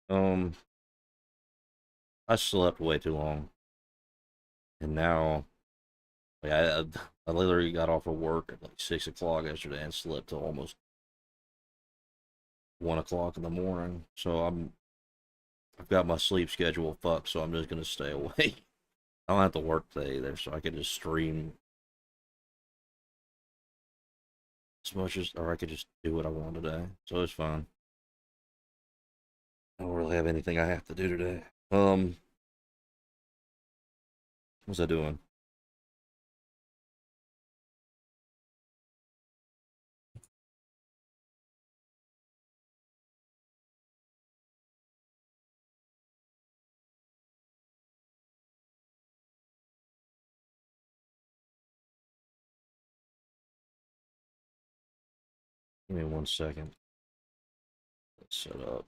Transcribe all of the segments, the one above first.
Um, I slept way too long, and now like I literally got off of work at like 6 o'clock yesterday and slept till almost 1 o'clock in the morning. So I've got my sleep schedule fucked. So I'm just gonna stay awake. I don't have to work today either, so I can just stream as much as, or I could just do what I want today. So it's fine. I don't really have anything I have to do today. What's I doing? Give me 1 second. Let's set up.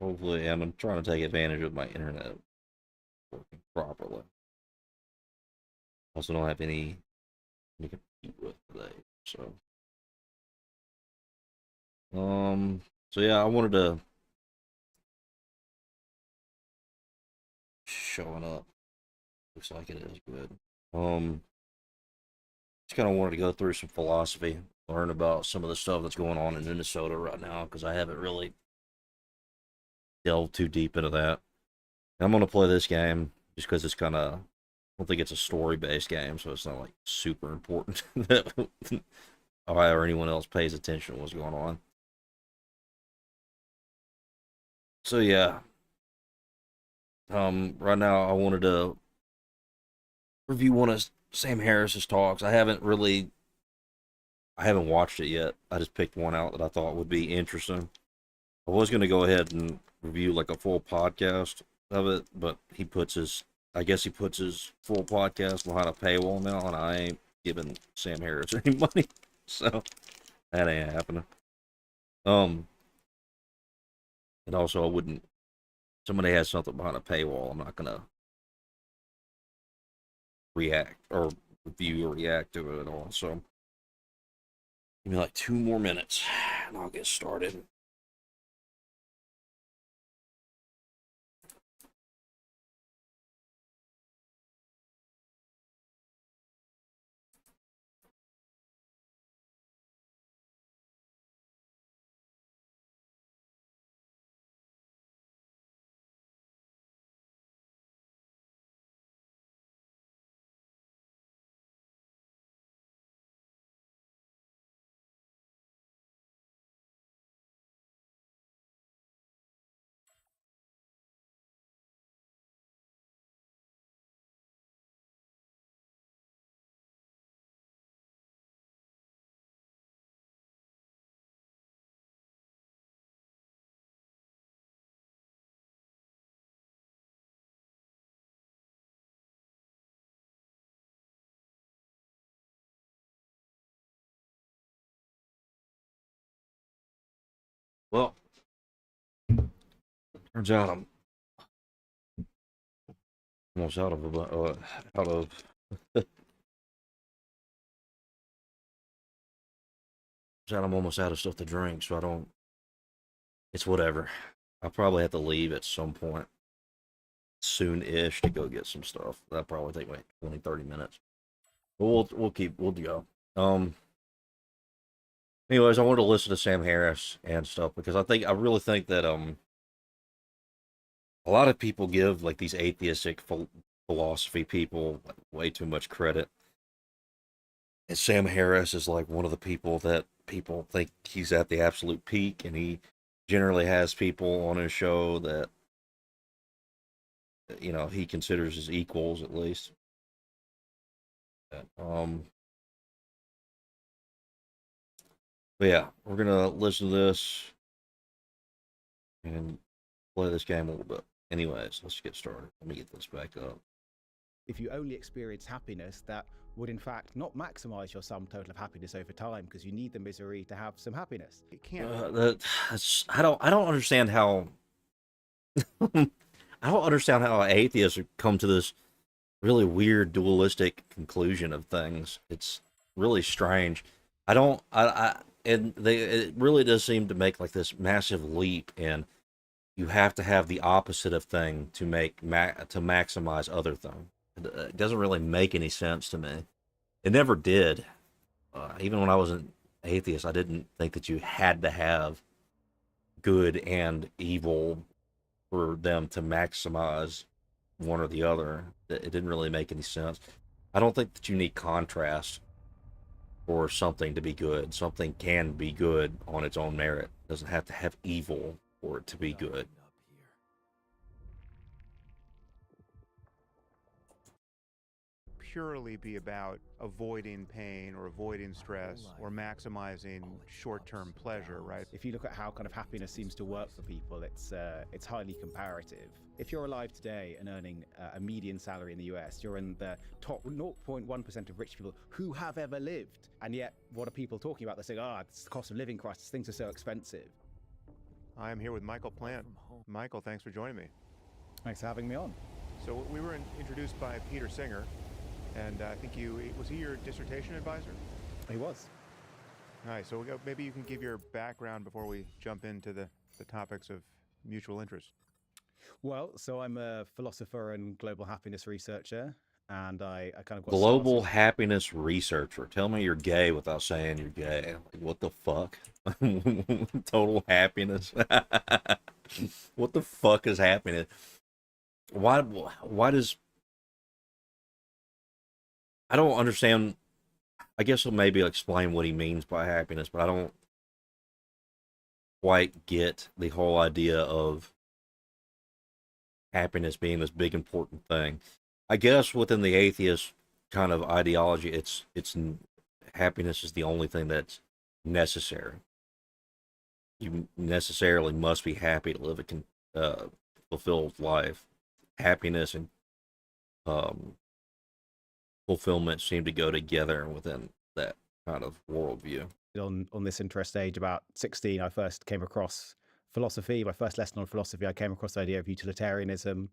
Hopefully, I'm trying to take advantage of my internet working properly. Also, don't have any to compete with today. So, um, so yeah, I wanted to showing up. Looks like it is good. Um, just kind of wanted to go through some philosophy, learn about some of the stuff that's going on in Minnesota right now because I haven't really delved too deep into that. I'm gonna play this game just because it's kind of. I don't think it's a story-based game, so it's not like super important that I or anyone else pays attention to what's going on. So yeah, right now I wanted to review one of Sam Harris's talks. I haven't watched it yet. I just picked one out that I thought would be interesting. I was gonna go ahead and review like a full podcast of it, but I guess he puts his full podcast behind a paywall now, and I ain't giving Sam Harris any money, so that ain't happening. Um, and also I wouldn't. Somebody has something behind a paywall. I'm not gonna react or review or react to it at all. So give me like 2 more minutes, and I'll get started. Well, turns out I'm almost out of. Turns out I'm almost out of stuff to drink, so I don't. It's whatever. I'll probably have to leave at some point soon-ish to go get some stuff. That'll probably take like 20, 30 minutes. But we'll go. Um. Anyways, I wanted to listen to Sam Harris and stuff because I really think that a lot of people give like these atheistic philosophy people like, way too much credit. And Sam Harris is like one of the people that people think he's at the absolute peak, and he generally has people on his show that he considers as equals at least. Um, but yeah, we're gonna listen to this and play this game a little bit. Anyways, let's get started. Let me get this back up. If you only experience happiness, that would in fact not maximize your sum total of happiness over time, because you need the misery to have some happiness. It can't. I don't understand how I don't understand how atheists come to this really weird dualistic conclusion of things. It's really strange. I don't and they it really does seem to make like this massive leap, and you have to have the opposite of thing to to maximize other thing. It doesn't really make any sense to me. It never did. Even when I was an atheist, I didn't think that you had to have good and evil for them to maximize one or the other. It didn't really make any sense. I don't think that you need contrast for something to be good. Something can be good on its own merit. It doesn't have to have evil for it to be good. Purely be about avoiding pain or avoiding stress or maximizing short-term pleasure, right? If you look at how kind of happiness seems to work for people, it's highly comparative. If you're alive today and earning a median salary in the US, you're in the top 0.1% of rich people who have ever lived. And yet, what are people talking about? They're saying, it's the cost of living crisis, things are so expensive. I am here with Michael Plant. Michael, thanks for joining me. Thanks for having me on. So we were introduced by Peter Singer, and I think was he your dissertation advisor? He was. All right, so maybe you can give your background before we jump into the topics of mutual interest. Well, so I'm a philosopher and global happiness researcher, and I kind of got Global started. happiness researcher. Tell me you're gay without saying you're gay. Like, what the fuck? Total happiness. What the fuck is happiness? Why does I don't understand. I guess he'll maybe explain what he means by happiness, but I don't quite get the whole idea of happiness being this big important thing. I guess within the atheist kind of ideology, it's happiness is the only thing that's necessary. You necessarily must be happy to live a fulfilled life. Happiness and um, fulfillment seem to go together within that kind of worldview. On this interest age, about 16, I first came across philosophy. My first lesson on philosophy, I came across the idea of utilitarianism,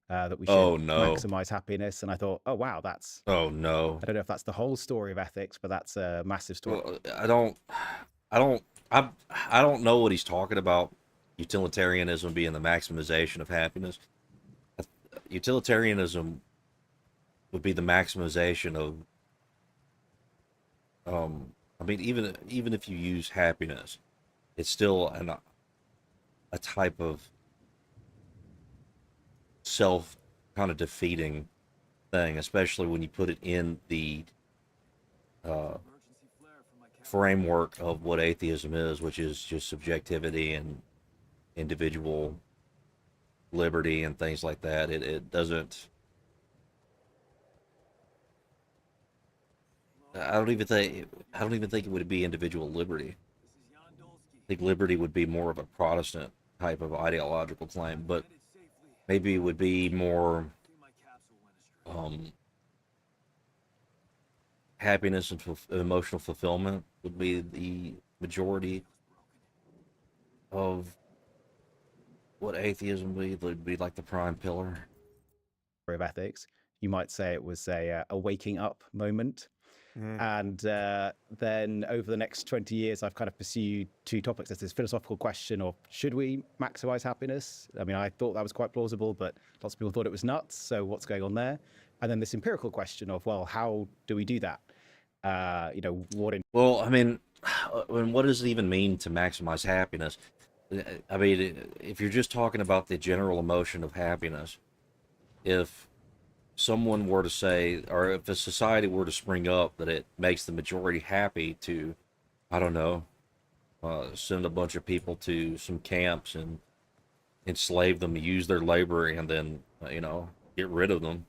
that we should maximize happiness. And I thought, oh, wow, Oh, no. I don't know if that's the whole story of ethics, but that's a massive story. Well, I don't know what he's talking about. Utilitarianism being the maximization of happiness. Utilitarianism would be the maximization of I mean, even if you use happiness, it's still a type of self kind of defeating thing, especially when you put it in the framework of what atheism is, which is just subjectivity and individual liberty and things like that. It doesn't. I don't even think it would be individual liberty. I think liberty would be more of a Protestant type of ideological claim, but maybe it would be more happiness and emotional fulfillment would be the majority of what atheism would be like the prime pillar of ethics. You might say it was a waking up moment. And then over the next 20 years, I've kind of pursued two topics. There's this philosophical question of, should we maximize happiness? I mean, I thought that was quite plausible, but lots of people thought it was nuts. So what's going on there? And then this empirical question of, well, how do we do that? Well, I mean, what does it even mean to maximize happiness? I mean, if you're just talking about the general emotion of happiness, if someone were to say, or if a society were to spring up that it makes the majority happy to, I don't know, send a bunch of people to some camps and enslave them, use their labor, and then, get rid of them.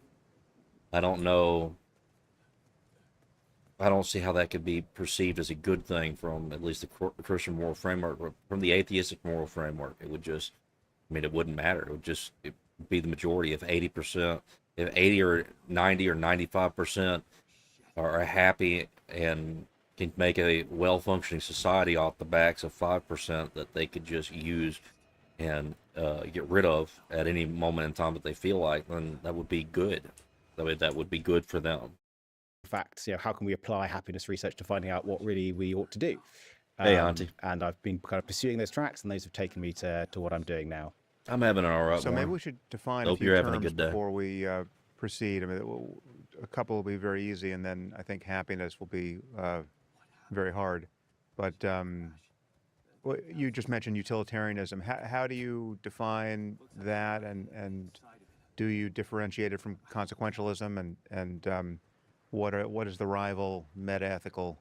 I don't know. I don't see how that could be perceived as a good thing from at least the Christian moral framework. From the atheistic moral framework, it would just, I mean, it wouldn't matter. It would be the majority. If 80% if 80 or 90 or 95% are happy and can make a well-functioning society off the backs of 5% that they could just use and get rid of at any moment in time that they feel like, then that would be good. That would be good for them. Facts, how can we apply happiness research to finding out what really we ought to do? Hey, Auntie. And I've been kind of pursuing those tracks, and those have taken me to what I'm doing now. I'm having an all right So morning. maybe we should define a Hope few you're having a terms good day. before we proceed. I mean, a couple will be very easy, and then I think happiness will be very hard. But you just mentioned utilitarianism. How do you define that, and do you differentiate it from consequentialism? And what is the rival meta-ethical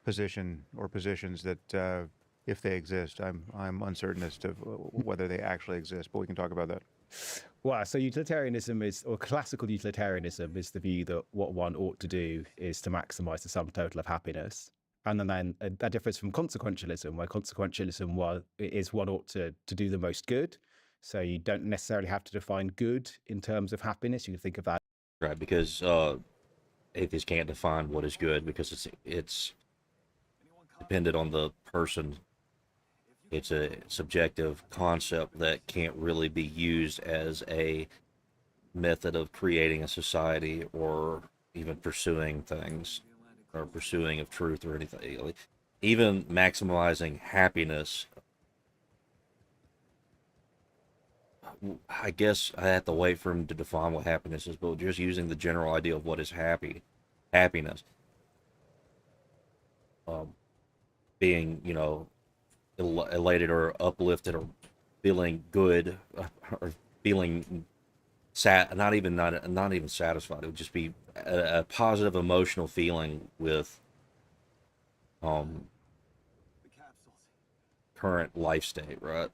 position or positions that, if they exist, I'm uncertain as to whether they actually exist, but we can talk about that. Well, so utilitarianism or classical utilitarianism is the view that what one ought to do is to maximize the sum total of happiness. And then that differs from consequentialism, where consequentialism is one ought to do the most good. So you don't necessarily have to define good in terms of happiness. You can think of that. Right, because atheists can't define what is good because it's dependent on the person. It's a subjective concept that can't really be used as a method of creating a society or even pursuing things or pursuing of truth or anything. Even maximizing happiness, I guess I have to wait for him to define what happiness is, but just using the general idea of what is happiness, being, elated or uplifted or feeling good or feeling not even satisfied. It would just be a positive emotional feeling with current life state, right?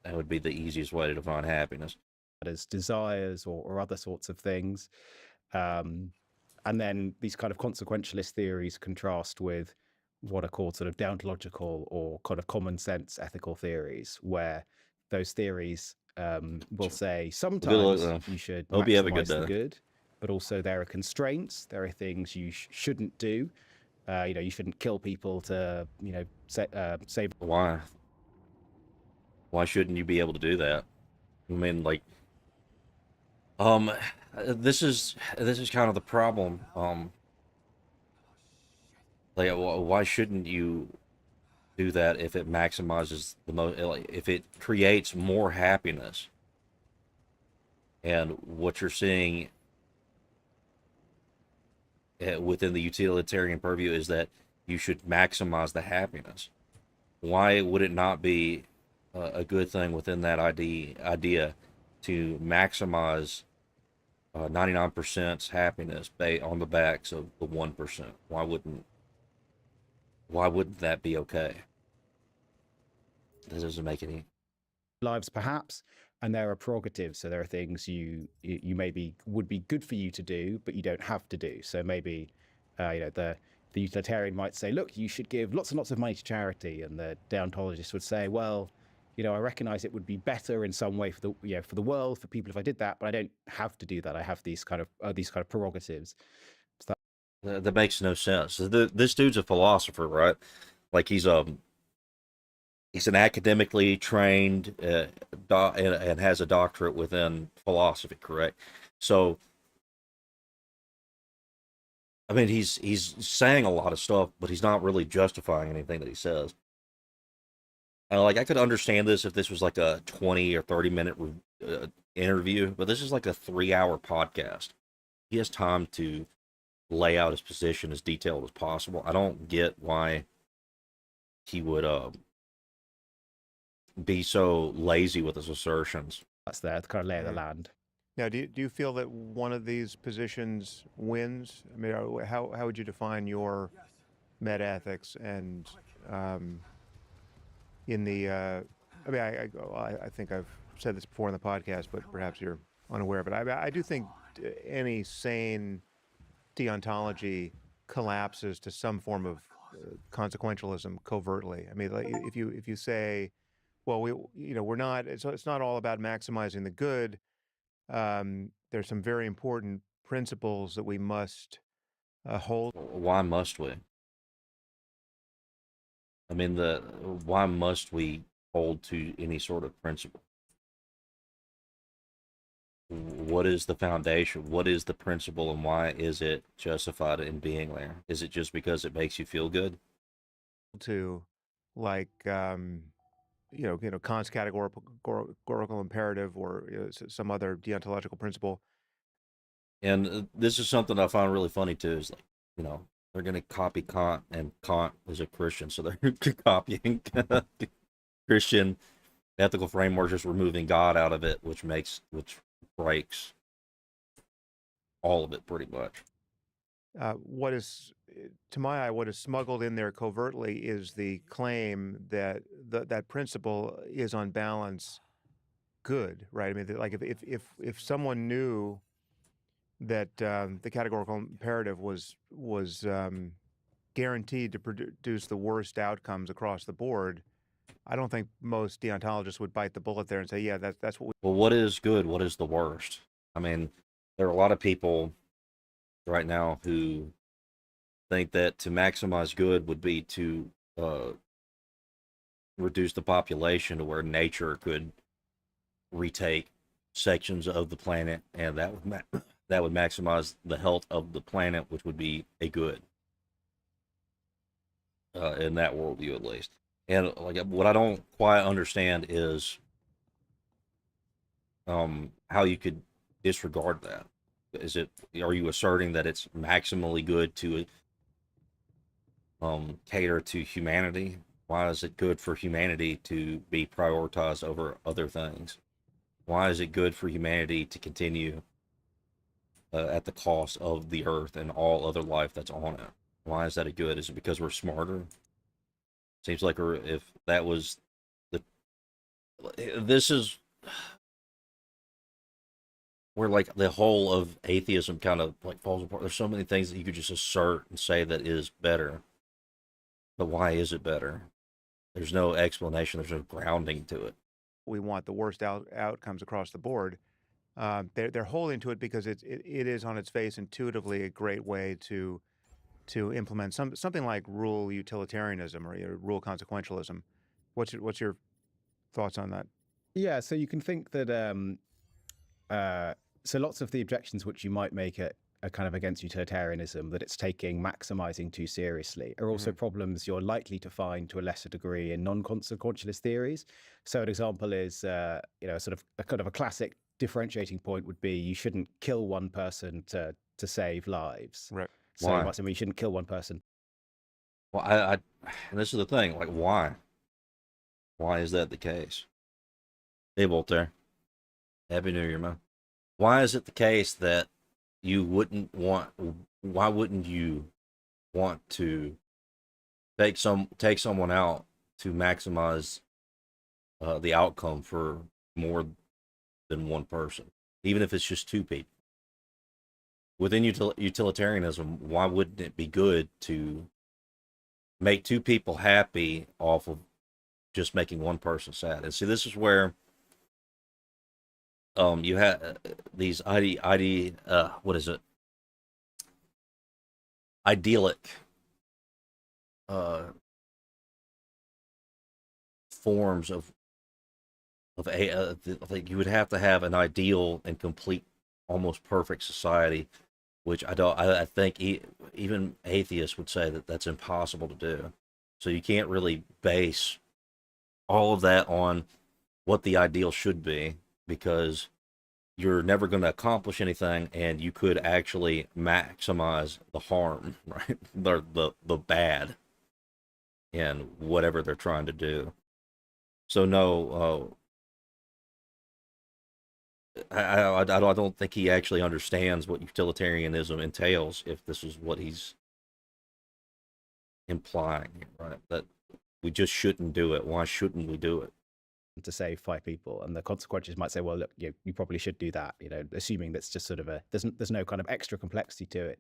That would be the easiest way to define happiness. As desires or other sorts of things. And then these kind of consequentialist theories contrast with what are called sort of deontological or kind of common sense ethical theories, where those theories will say sometimes you should Hope you have a good maximize the day. good, but also there are constraints. There are things you shouldn't do. You shouldn't kill people to, save. Why? Why shouldn't you be able to do that? I mean, this is kind of the problem. Why shouldn't you do that if it maximizes the most, if it creates more happiness? And what you're seeing within the utilitarian purview is that you should maximize the happiness. Why would it not be a good thing within that idea to maximize 99% happiness on the backs of the 1%? Why wouldn't that be okay? That doesn't make any lives, perhaps, and there are prerogatives. So there are things you maybe would be good for you to do, but you don't have to do. So maybe, the utilitarian might say, look, you should give lots and lots of money to charity, and the deontologist would say, well, I recognize it would be better in some way for the world, for people if I did that, but I don't have to do that. I have these kind of prerogatives. So that makes no sense. This dude's a philosopher, right? Like he's an academically trained and has a doctorate within philosophy, correct? So, I mean, he's saying a lot of stuff, but he's not really justifying anything that he says. And I could understand this if this was like a 20 or 30-minute interview, but this is like a 3-hour podcast. He has time to lay out his position as detailed as possible. I don't get why he would be so lazy with his assertions. that's the kind of lay of the land. Now, do you feel that one of these positions wins? I mean, how would you define your meta-ethics and in the? I think I've said this before in the podcast, but perhaps you're unaware. But I do think any sane deontology collapses to some form of consequentialism covertly. I mean, if you say, well, we're not. It's not all about maximizing the good. there's some very important principles that we must hold. Why must we? I mean, why must we hold to any sort of principle? What is the foundation? What is the principle, and why is it justified in being there? Is it just because it makes you feel good? To, like, Kant's categorical imperative, or some other deontological principle. And this is something I find really funny too. Is like, they're going to copy Kant, and Kant is a Christian, so they're copying Christian ethical framework, just removing God out of it, which breaks all of it pretty much. What is, to my eye, what is smuggled in there covertly is the claim that that principle is on balance good, right? I mean, like if someone knew that the categorical imperative was guaranteed to produce the worst outcomes across the board, I don't think most deontologists would bite the bullet there and say, yeah, that's what we. Well, what is good? What is the worst? I mean, there are a lot of people right now who think that to maximize good would be to reduce the population to where nature could retake sections of the planet, and that would maximize the health of the planet, which would be a good in that worldview at least. And like, what I don't quite understand is how you could disregard that. Are you asserting that it's maximally good to cater to humanity? Why is it good for humanity to be prioritized over other things? Why is it good for humanity to continue at the cost of the earth and all other life that's on it? Why is that a good? Is it because we're smarter? Seems like if that was this is where like the whole of atheism kind of like falls apart. There's so many things that you could just assert and say that is better, but why is it better? There's no explanation. There's no grounding to it. We want the worst outcomes across the board. They're holding to it because it is on its face intuitively a great way to implement something like rule utilitarianism or rule consequentialism. What's your thoughts on that? Yeah, so you can think that so lots of the objections which you might make are kind of against utilitarianism, that it's taking maximizing too seriously, are also problems you're likely to find to a lesser degree in non-consequentialist theories. So an example is, sort of a classic differentiating point would be you shouldn't kill one person to save lives. Right. So Why? you might say, well, you shouldn't kill one person. Well, and this is the thing. Like, why? Why is that the case? Hey, Voltaire. Happy New Year, man. Why is it the case that why wouldn't you want to take someone out to maximize the outcome for more than one person, even if it's just two people? Within utilitarianism, why wouldn't it be good to make two people happy off of just making one person sad? And see, this is where you have these what is it? Idyllic forms of like you would have to have an ideal and complete, almost perfect society, which I think even atheists would say that that's impossible to do. So you can't really base all of that on what the ideal should be, because you're never going to accomplish anything, and you could actually maximize the harm, right? The bad in whatever they're trying to do. So no, I don't think he actually understands what utilitarianism entails, if this is what he's implying, right? That we just shouldn't do it. Why shouldn't we do it? To save 5 people, and the consequences might say, well, look, you probably should do that, assuming that's just sort of there's no kind of extra complexity to it.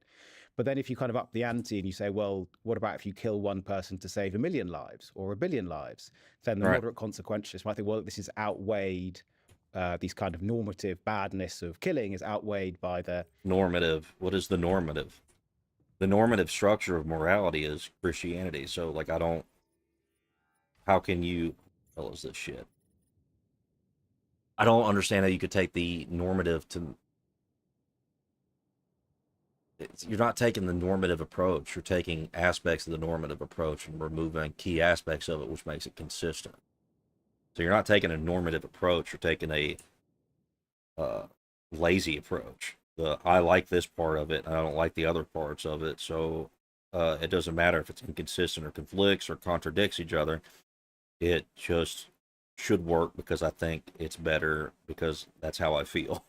But then if you kind of up the ante and you say, well, what about if you kill one person to save 1 million lives or 1 billion lives? Then the Right. moderate consequentialists might think, well, this is outweighed these kind of normative badness of killing is outweighed by the Normative. What is the normative? The normative structure of morality is Christianity. So, like, I don't. How can you? What the hell is this shit? I don't understand how you could take the normative to. You're not taking the normative approach. You're taking aspects of the normative approach and removing key aspects of it, which makes it consistent. So you're not taking a normative approach. You're taking a lazy approach. I like this part of it, and I don't like the other parts of it. So it doesn't matter if it's inconsistent or conflicts or contradicts each other. It just should work because I think it's better because that's how I feel.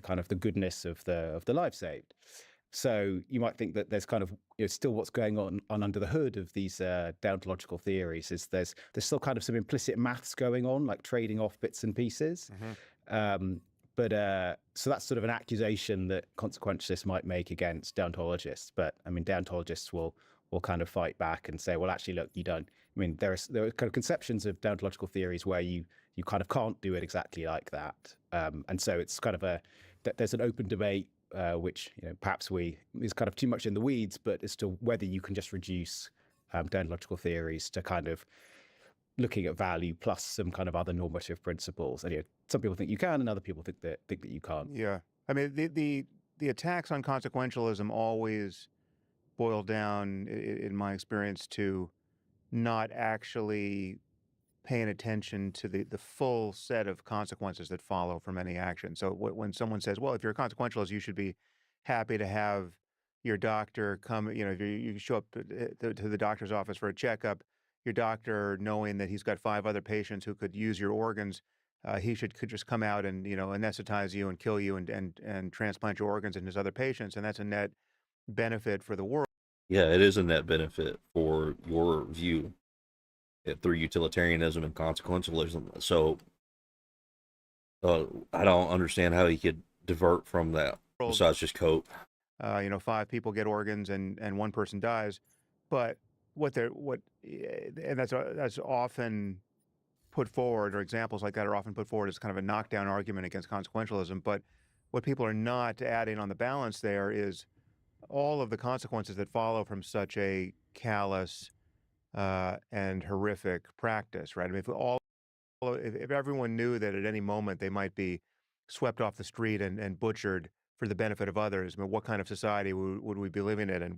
kind of the goodness of the life saved. So you might think that there's kind of still what's going on under the hood of these deontological theories is there's still kind of some implicit maths going on, like trading off bits and pieces. So that's sort of an accusation that consequentialists might make against deontologists. But I mean, deontologists will kind of fight back and say, well, actually, look, you don't. I mean, there are kind of conceptions of deontological theories where you kind of can't do it exactly like that, and so it's kind of there's an open debate. Which perhaps is kind of too much in the weeds, but as to whether you can just reduce deontological theories to kind of looking at value plus some kind of other normative principles. And some people think you can, and other people think that you can't. Yeah, I mean the attacks on consequentialism always boil down, in my experience, to not actually paying attention to the full set of consequences that follow from any action. So when someone says, well, if you're a consequentialist, you should be happy to have your doctor come, if you show up to the doctor's office for a checkup, your doctor, knowing that he's got 5 other patients who could use your organs, he could just come out and, anesthetize you and kill you and transplant your organs in his other patients. And that's a net benefit for the world. Yeah, it is a net benefit for your view through utilitarianism and consequentialism. So I don't understand how he could divert from that besides just cope. 5 people get organs and 1 person dies, but and that's often put forward, or examples like that are often put forward as kind of a knockdown argument against consequentialism. But what people are not adding on the balance there is all of the consequences that follow from such a callous and horrific practice, right? I mean, if everyone knew that at any moment they might be swept off the street and butchered for the benefit of others, I mean, what kind of society would we be living in? And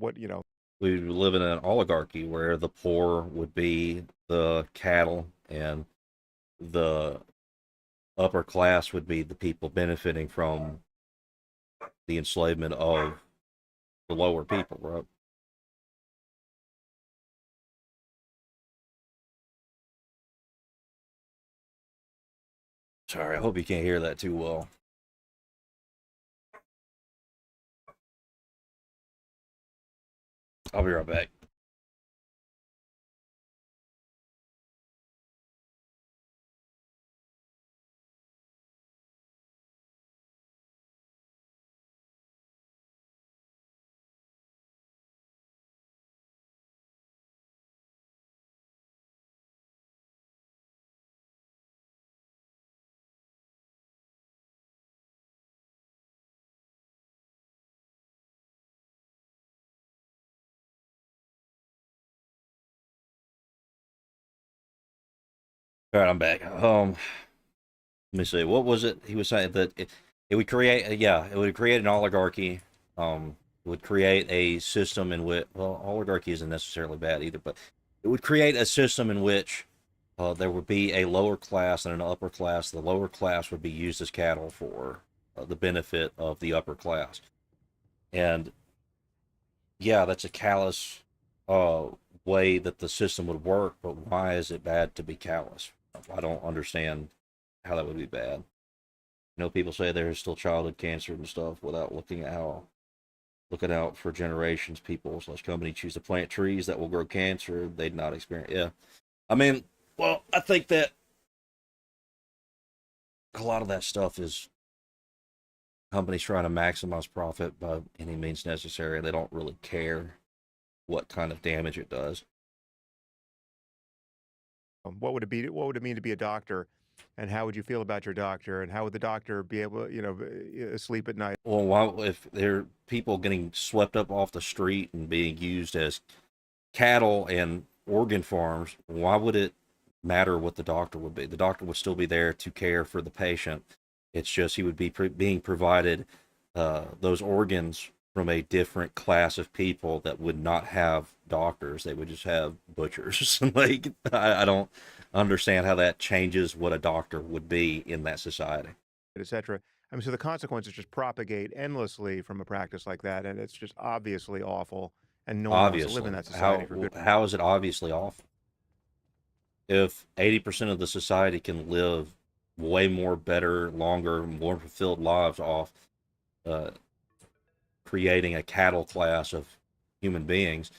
We live in an oligarchy where the poor would be the cattle and the upper class would be the people benefiting from the enslavement of the lower people, right? Sorry, I hope you can't hear that too well. I'll be right back. All right, I'm back. Let me see. What was it? He was saying that it would create, it would create an oligarchy. It would create a system in which, well, oligarchy isn't necessarily bad either, but it would create a system in which there would be a lower class and an upper class. The lower class would be used as cattle for the benefit of the upper class. And yeah, that's a callous way that the system would work, but why is it bad to be callous? I don't understand how that would be bad. People say there's still childhood cancer and stuff without looking out for generations. People / company choose to plant trees that will grow cancer they'd not experience. Yeah. I mean, well, I think that a lot of that stuff is companies trying to maximize profit by any means necessary. They don't really care what kind of damage it does. what would it mean to be a doctor And how would you feel about your doctor? And how would the doctor be able, sleep at night? Well, why, if there are people getting swept up off the street and being used as cattle and organ farms, why would it matter what the doctor would be? The doctor would still be there to care for the patient. It's just he would be being provided those organs from a different class of people that would not have doctors. They would just have butchers. Like, I don't understand how that changes what a doctor would be in that society. Etc. I mean, so the consequences just propagate endlessly from a practice like that, and it's just obviously awful, and no one wants to live in Obviously, that society for good. how is it obviously awful? If 80% of the society can live way more better, longer, more fulfilled lives off uh, creating a cattle class of human beings,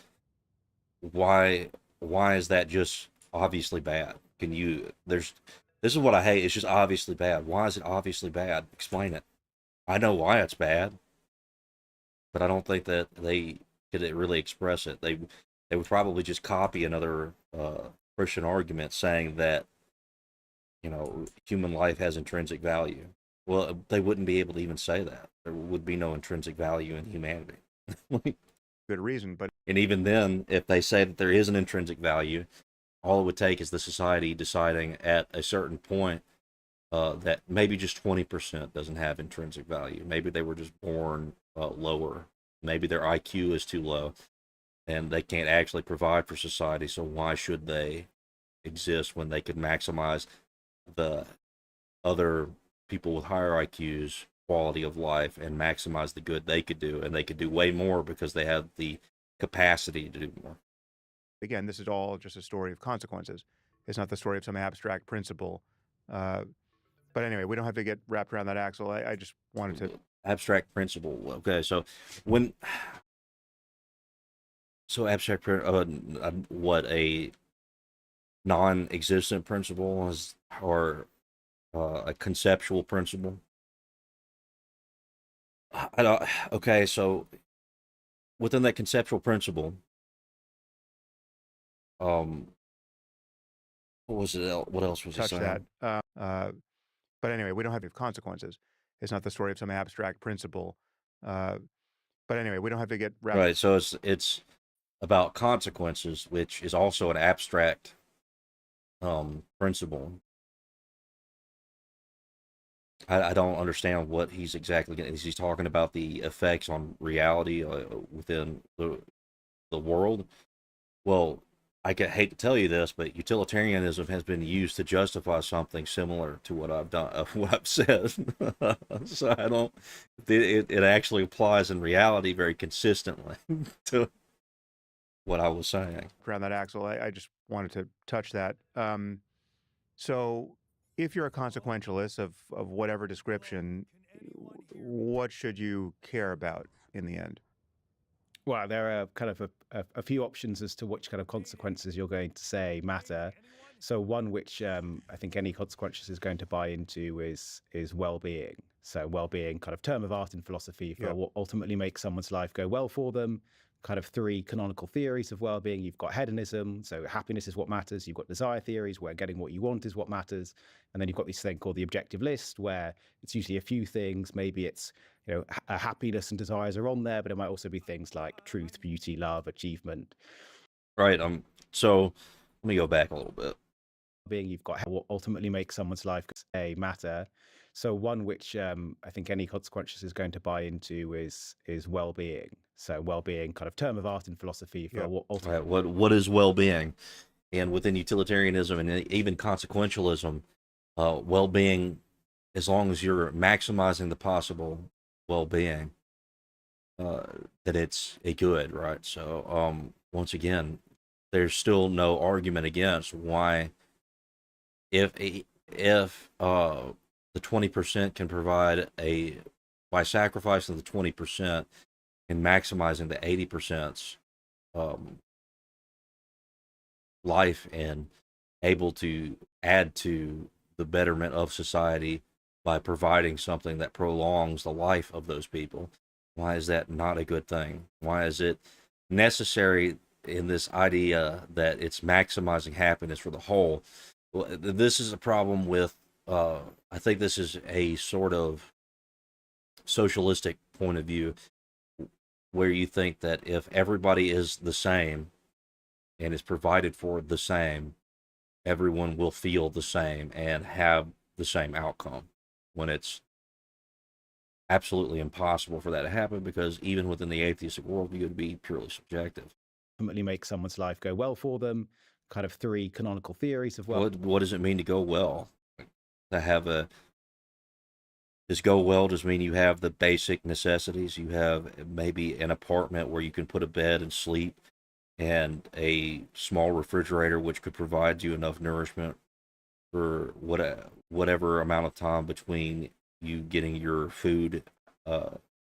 why is that just obviously bad? Can you there's This is what I hate. It's just obviously bad. Why is it obviously bad? Explain it. I know why it's bad, but I don't think that they could really express it. They would probably just copy another Christian argument saying that, human life has intrinsic value. Well, they wouldn't be able to even say that. There would be no intrinsic value in humanity. Good reason, but And even then, if they say that there is an intrinsic value, all it would take is the society deciding at a certain point that maybe just 20% doesn't have intrinsic value. Maybe they were just born lower. Maybe their IQ is too low and they can't actually provide for society. So why should they exist when they could maximize the other people with higher IQs quality of life and maximize the good they could do? And they could do way more because they have the capacity to do more. again, this is all just a story of consequences. It's not the story of some abstract principle. But anyway, we don't have to get wrapped around that axle. I just wanted to. Abstract principle. Okay, so when abstract what, a non-existent principle is, or a conceptual principle? I don't. Okay, so within that conceptual principle, what was it? What else was he Touch saying? that. But anyway, we don't have consequences. It's not the story of some abstract principle. But anyway, we don't have to get wrapped. Right. So it's about consequences, which is also an abstract principle. I don't understand what he's exactly getting. Is he talking about the effects on reality within the world? Well, hate to tell you this, but utilitarianism has been used to justify something similar to what I've done, what I've said. So I don't. It actually applies in reality very consistently to what I was saying. Around that axle, I just wanted to touch that. So, if you're a consequentialist of whatever description, what should you care about in the end? Well, there are kind of a few options as to which kind of consequences you're going to say matter. So one which I think any consequentialist is going to buy into is well-being. So well-being, kind of term of art and philosophy for what ultimately makes someone's life go well for them. Kind of three canonical theories of well-being. You've got hedonism, so happiness is what matters. You've got desire theories, where getting what you want is what matters. And then you've got this thing called the objective list, where it's usually a few things. Maybe it's, happiness and desires are on there, but it might also be things like truth, beauty, love, achievement. Right. So let me go back a little bit. You've got what ultimately makes someone's life matter. So one which I think any consequentialist is going to buy into is well-being. So well-being, kind of term of art and philosophy for what is well-being, and within utilitarianism and even consequentialism, well-being, as long as you're maximizing the possible well-being, that it's a good, right? So once again, there's still no argument against why, if the 20% can provide by sacrificing the 20% and maximizing the 80%'s life and able to add to the betterment of society by providing something that prolongs the life of those people, why is that not a good thing? Why is it necessary in this idea that it's maximizing happiness for the whole? Well, this is a problem with I think this is a sort of socialistic point of view where you think that if everybody is the same and is provided for the same, everyone will feel the same and have the same outcome, when it's absolutely impossible for that to happen, because even within the atheistic worldview, it would be purely subjective. Ultimately make someone's life go well for them. Kind of three canonical theories of What does it mean to go well? To have a Does go well just mean you have the basic necessities? You have maybe an apartment where you can put a bed and sleep, and a small refrigerator which could provide you enough nourishment for whatever amount of time between you getting your food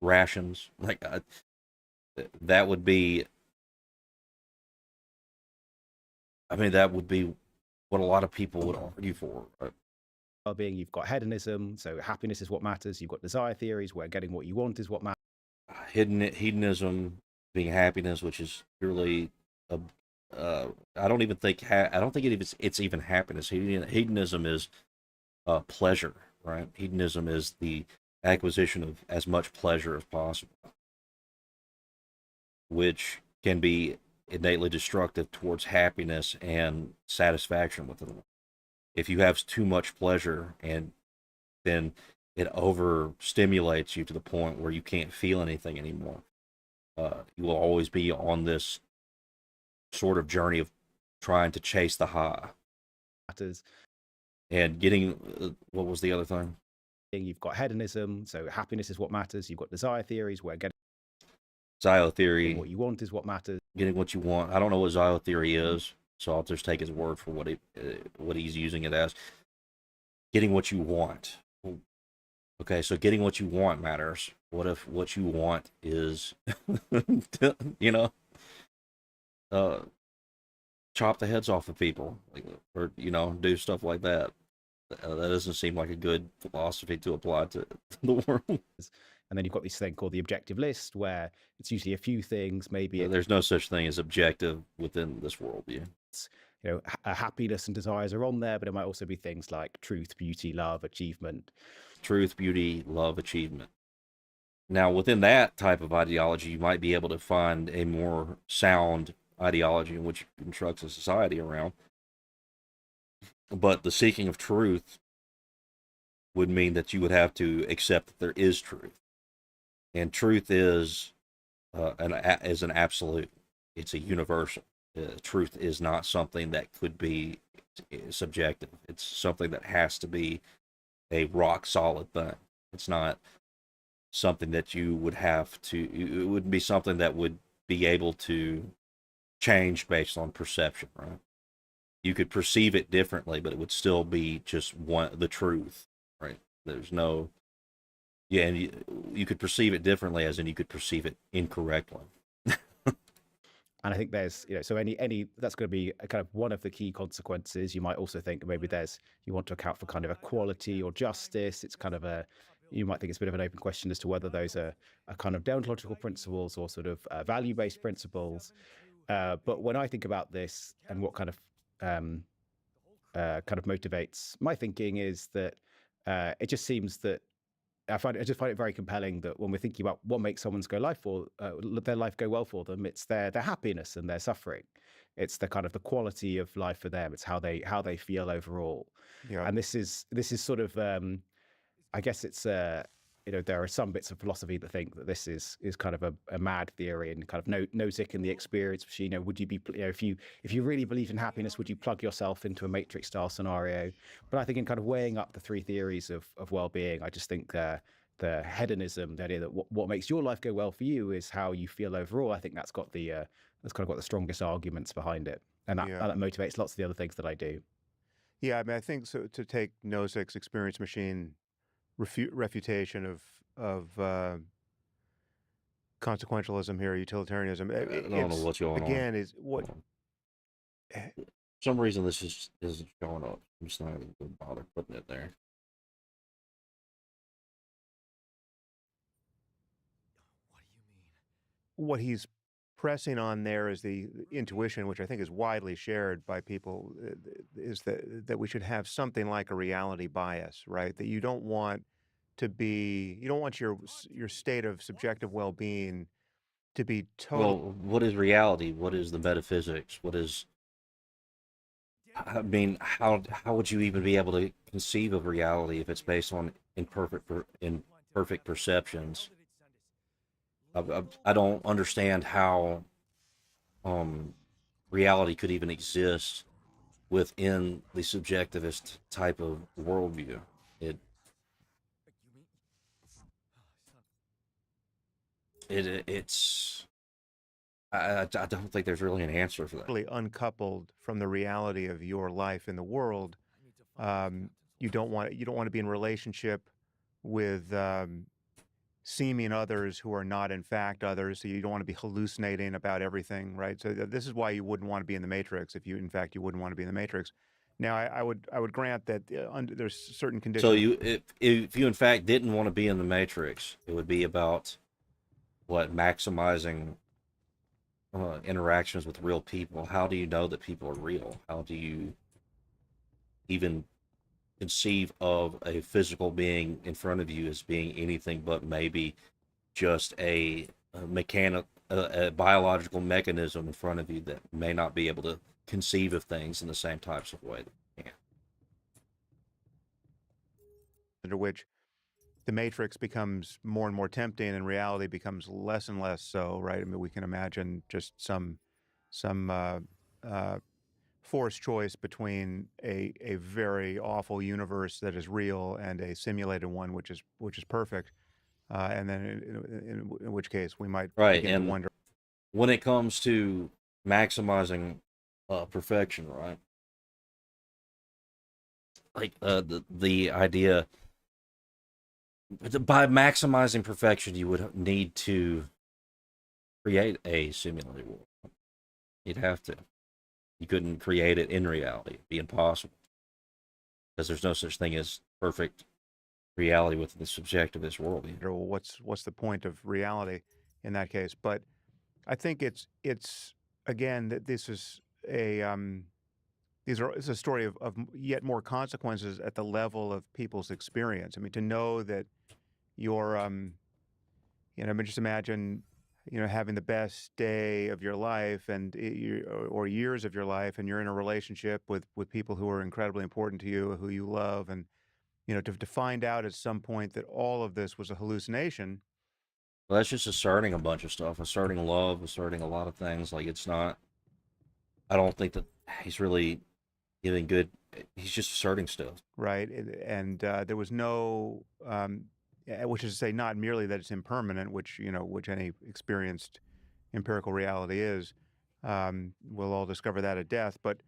rations. Like that would be, I mean, that would be what a lot of people would argue for. well-being. You've got hedonism, so happiness is what matters. You've got desire theories, where getting what you want is what matters. Hedonism being happiness, which is purely a, I don't even think I don't think it's even happiness. Hedonism is pleasure, right? Hedonism is the acquisition of as much pleasure as possible, which can be innately destructive towards happiness and satisfaction within life. If you have too much pleasure, and then it overstimulates you to the point where you can't feel anything anymore. You will always be on this sort of journey of trying to chase the high and getting what was the other thing? You've got hedonism, so happiness is what matters. You've got desire theories, where getting Xylotheory, what you want is what matters. getting what you want. I don't know what xylotheory is, so I'll just take his word for what he's using it as. Getting what you want. Okay, so getting what you want matters. What if what you want is, you know, chop the heads off of people, like, or do stuff like that? That doesn't seem like a good philosophy to apply to the world. And then you've got this thing called the objective list, where it's usually a few things. Maybe There's no such thing as objective within this worldview. it's, happiness and desires are on there, but it might also be things like truth, beauty, love, achievement. Truth, beauty, love, achievement. Now, within that type of ideology, you might be able to find a more sound ideology in which you construct a society around. But the seeking of truth would mean that you would have to accept that there is truth, and truth is an absolute. It's a universal. Truth is not something that could be subjective. It's something that has to be a rock solid thing. It's not something that you would have to. It wouldn't be something that would be able to change based on perception, right? You could perceive it differently, but it would still be just the truth, right? There's no, yeah, and you could perceive it differently, as in you could perceive it incorrectly. And I think there's, so any that's going to be a kind of one of the key consequences. You might also think maybe you want to account for kind of equality or justice. It's kind of you might think it's a bit of an open question as to whether those are kind of deontological principles or sort of value-based principles. But when I think about this, and what kind of motivates my thinking, is that it just seems that I just find it very compelling that when we're thinking about what makes someone's their life go well for them, it's their happiness and their suffering. It's the kind of the quality of life for them. It's how they feel overall. Yeah. And this is sort of I guess it's there are some bits of philosophy that think that this is kind of a mad theory, and kind of Nozick in the experience machine. Would you be, if you really believe in happiness, would you plug yourself into a Matrix style scenario? But I think in kind of weighing up the three theories of well-being, I just think the hedonism, the idea that what makes your life go well for you is how you feel overall. I think that's got that's kind of got the strongest arguments behind it, and that motivates lots of the other things that I do. Yeah, I mean, I think so. To take Nozick's experience machine refutation of consequentialism here, utilitarianism. I don't know what's going on. Again, is what. For some reason, this isn't showing up. I'm just not even going to bother putting it there. What he's pressing on there is the intuition, which I think is widely shared by people, is that we should have something like a reality bias, right? That you don't want your state of subjective well-being to be totally. Well, what is reality? What is the metaphysics? What is, I mean, how would you even be able to conceive of reality if it's based on imperfect perceptions? I don't understand how reality could even exist within the subjectivist type of worldview. It it's I don't think there's really an answer for that. Uncoupled from the reality of your life in the world. You don't want to be in relationship with seeming others who are not in fact others. So you don't want to be hallucinating about everything, right? So this is why you wouldn't want to be in the Matrix if you wouldn't want to be in the Matrix. Now I would grant that there's certain conditions. So if you in fact didn't want to be in the Matrix, it would be about what, maximizing interactions with real people. How do you know that people are real? How do you even conceive of a physical being in front of you as being anything but maybe just a biological mechanism in front of you that may not be able to conceive of things in the same types of way that you can? Under which the Matrix becomes more and more tempting and reality becomes less and less so, right? I mean, we can imagine just some forced choice between a very awful universe that is real and a simulated one which is perfect, and then in which case we might begin to wonder. When it comes to maximizing perfection, right? Like the idea, by maximizing perfection, you would need to create a simulated world. You'd have to. You couldn't create it in reality. It'd be impossible. Because there's no such thing as perfect reality within the subjectivist world. Well, what's the point of reality in that case? But I think it's again that this is it's a story of yet more consequences at the level of people's experience. I mean, to know that you're I mean, just imagine, having the best day of your life or years of your life, and you're in a relationship with people who are incredibly important to you, who you love, and to find out at some point that all of this was a hallucination. Well, that's just asserting a bunch of stuff, asserting love, asserting a lot of things. Like, it's not. I don't think that he's really giving good. He's just asserting stuff, right? And there was no. Which is to say, not merely that it's impermanent, which any experienced empirical reality is. We'll all discover that at death, but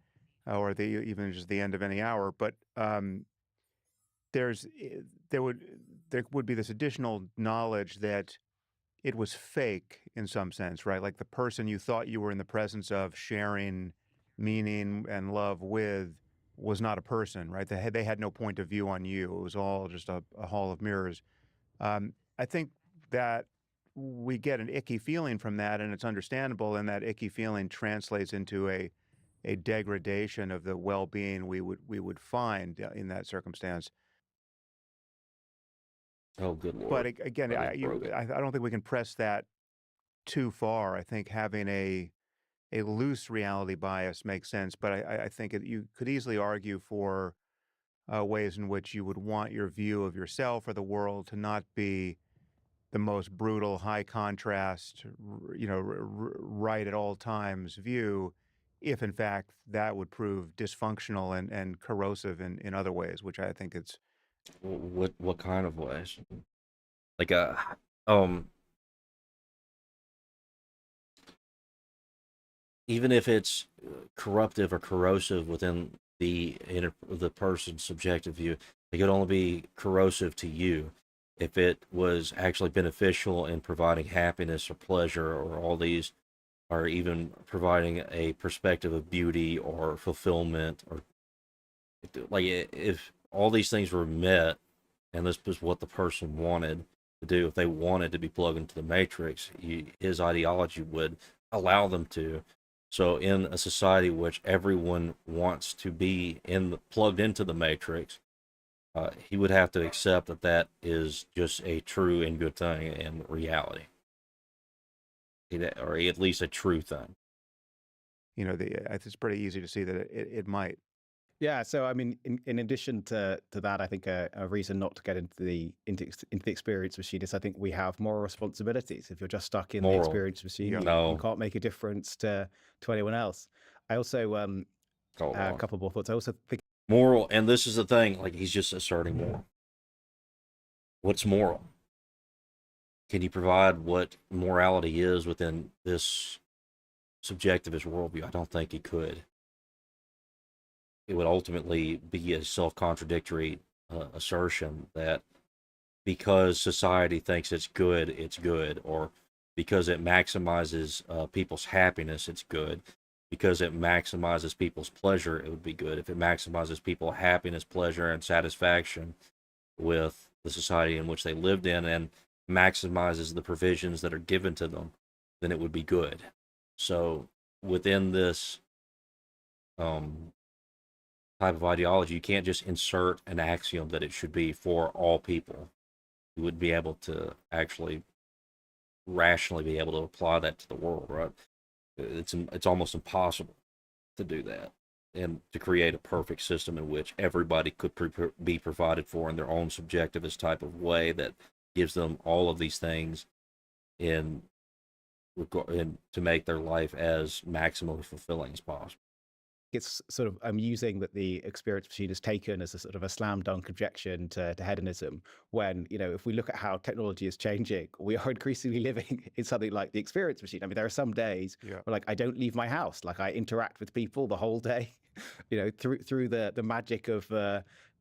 or even just the end of any hour. But there would be this additional knowledge that it was fake in some sense, right? Like the person you thought you were in the presence of, sharing meaning and love with, was not a person, right? They had no point of view on you. It was all just a hall of mirrors. I think that we get an icky feeling from that, and it's understandable, and that icky feeling translates into a degradation of the well-being we would find in that circumstance. Oh, good Lord. But again, I don't think we can press that too far. I think having a loose reality bias makes sense, but I think you could easily argue for ways in which you would want your view of yourself or the world to not be the most brutal, high contrast, right at all times view, if in fact that would prove dysfunctional and corrosive in other ways, which I think it's. What kind of ways? Like even if it's corruptive or corrosive within the person's subjective view, it could only be corrosive to you. If it was actually beneficial in providing happiness or pleasure, or all these, or even providing a perspective of beauty or fulfillment, or like, if all these things were met, and this was what the person wanted to do, if they wanted to be plugged into the Matrix, his ideology would allow them to. So in a society which everyone wants to be plugged into the matrix, he would have to accept that that is just a true and good thing in reality, or at least a true thing. It's pretty easy to see that it might. Yeah, so I mean, in addition to that, I think a reason not to get into the experience machine is I think we have moral responsibilities. If you're just stuck in the Moral, experience machine, Yeah. you no, can't make a difference to anyone else. I also hold a on. couple more thoughts. I also think Moral, and this is the thing, like he's just asserting moral. What's moral? Can you provide what morality is within this subjectivist worldview? I don't think he could. It would ultimately be a self-contradictory assertion that because society thinks it's good, or because it maximizes people's happiness, it's good. Because it maximizes people's pleasure, it would be good. If it maximizes people's happiness, pleasure, and satisfaction with the society in which they lived in and maximizes the provisions that are given to them, then it would be good. So within this um, type of ideology, you can't just insert an axiom that it should be for all people. You would be able to actually rationally be able to apply that to the world, right? It's almost impossible to do that and to create a perfect system in which everybody could be provided for in their own subjectivist type of way that gives them all of these things in, in to make their life as maximally fulfilling as possible. it's sort of I'm using that the experience machine is taken as a sort of a slam dunk objection to hedonism. When if we look at how technology is changing, we are increasingly living in something like the experience machine. I mean, there are some days Yeah. where like I don't leave my house, like I interact with people the whole day, through the magic of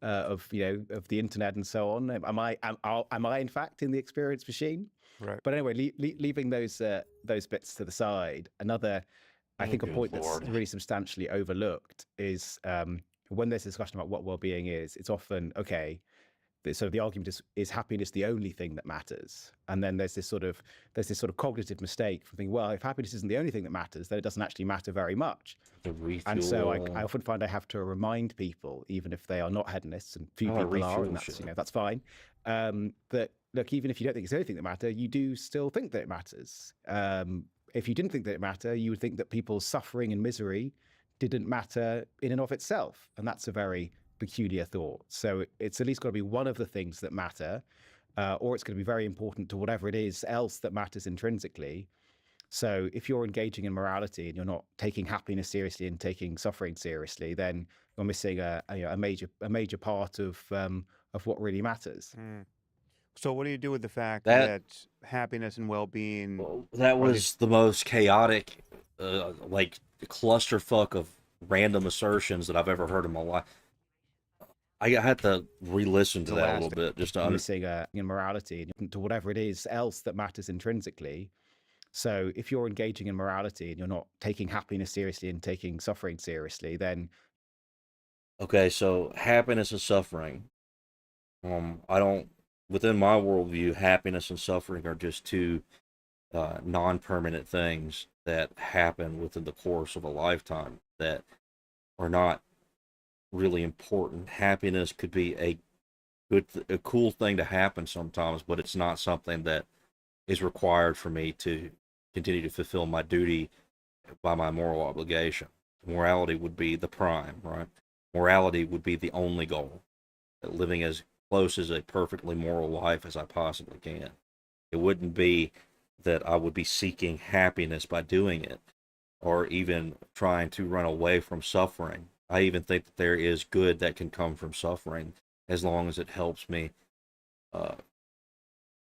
of the internet and so on. Am I in fact in the experience machine? Right. But anyway, leaving those bits to the side, another I Oh, think a good point that's Lord. really substantially overlooked is when there's discussion about what well-being is, it's often okay. So the argument is happiness the only thing that matters? And then there's this sort of cognitive mistake from thinking, well, if happiness isn't the only thing that matters, then it doesn't actually matter very much. The And so I refuel. often find I have to remind people, even if they are not hedonists, and few Oh, people are, and refuel that's shit. that's fine. That look, even if you don't think it's the only thing that matter, you do still think that it matters. If you didn't think that it mattered, you would think that people's suffering and misery didn't matter in and of itself, and that's a very peculiar thought. So it's at least got to be one of the things that matter, or it's going to be very important to whatever it is else that matters intrinsically. So if you're engaging in morality and you're not taking happiness seriously and taking suffering seriously, then you're missing a major part of what really matters. Mm. So what do you do with the fact That that happiness and well-being that are these? was the most chaotic, like clusterfuck of random assertions that I've ever heard in my life. I had to re-listen to that a little Elastic. bit just to You're missing in morality and to whatever it is else that matters intrinsically. So if you're engaging in morality and you're not taking happiness seriously and taking suffering seriously, then Okay, so happiness and suffering. I don't. Within my worldview, happiness and suffering are just two non-permanent things that happen within the course of a lifetime that are not really important. Happiness could be a cool thing to happen sometimes, but it's not something that is required for me to continue to fulfill my duty by my moral obligation. Morality would be the prime, right? Morality would be the only goal. Living as close as a perfectly moral life as I possibly can. It wouldn't be that I would be seeking happiness by doing it, or even trying to run away from suffering. I even think that there is good that can come from suffering as long as it helps me uh,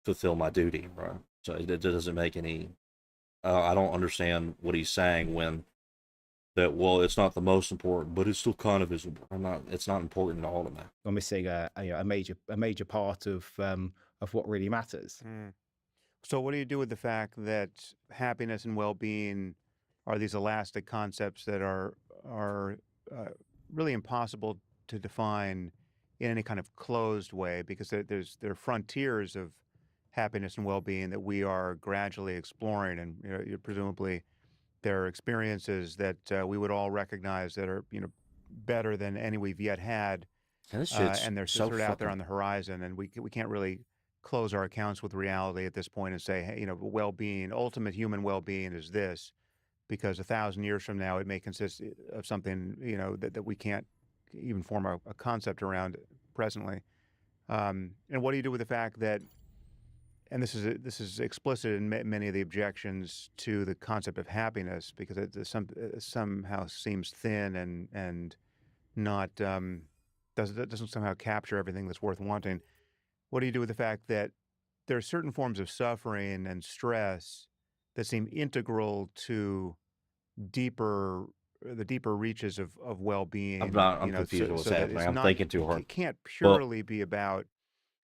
fulfill my duty, right? So it doesn't make any. I don't understand what he's saying when that. Well, it's not the most important, but it still kind of is. I'm not. It's not important at all to me. you're missing a major part of what really matters. Mm. So what do you do with the fact that happiness and well-being are these elastic concepts that are uh, really impossible to define in any kind of closed way because there are frontiers of happiness and well-being that we are gradually exploring, and you're presumably their experiences that we would all recognize that are, better than any we've yet had, And this shit's and they're so sort of out there fucking. on the horizon, and we can't really close our accounts with reality at this point and say, hey, well-being, ultimate human well-being is this, because 1,000 years from now it may consist of something that we can't even form a concept around presently. And what do you do with the fact that, and this is explicit in many of the objections to the concept of happiness, because it somehow seems thin and not doesn't somehow capture everything that's worth wanting. What do you do with the fact that there are certain forms of suffering and stress that seem integral to deeper the deeper reaches of well-being, I'm confused with what's so that happening. it's I'm not, thinking too hard. it can't But purely be about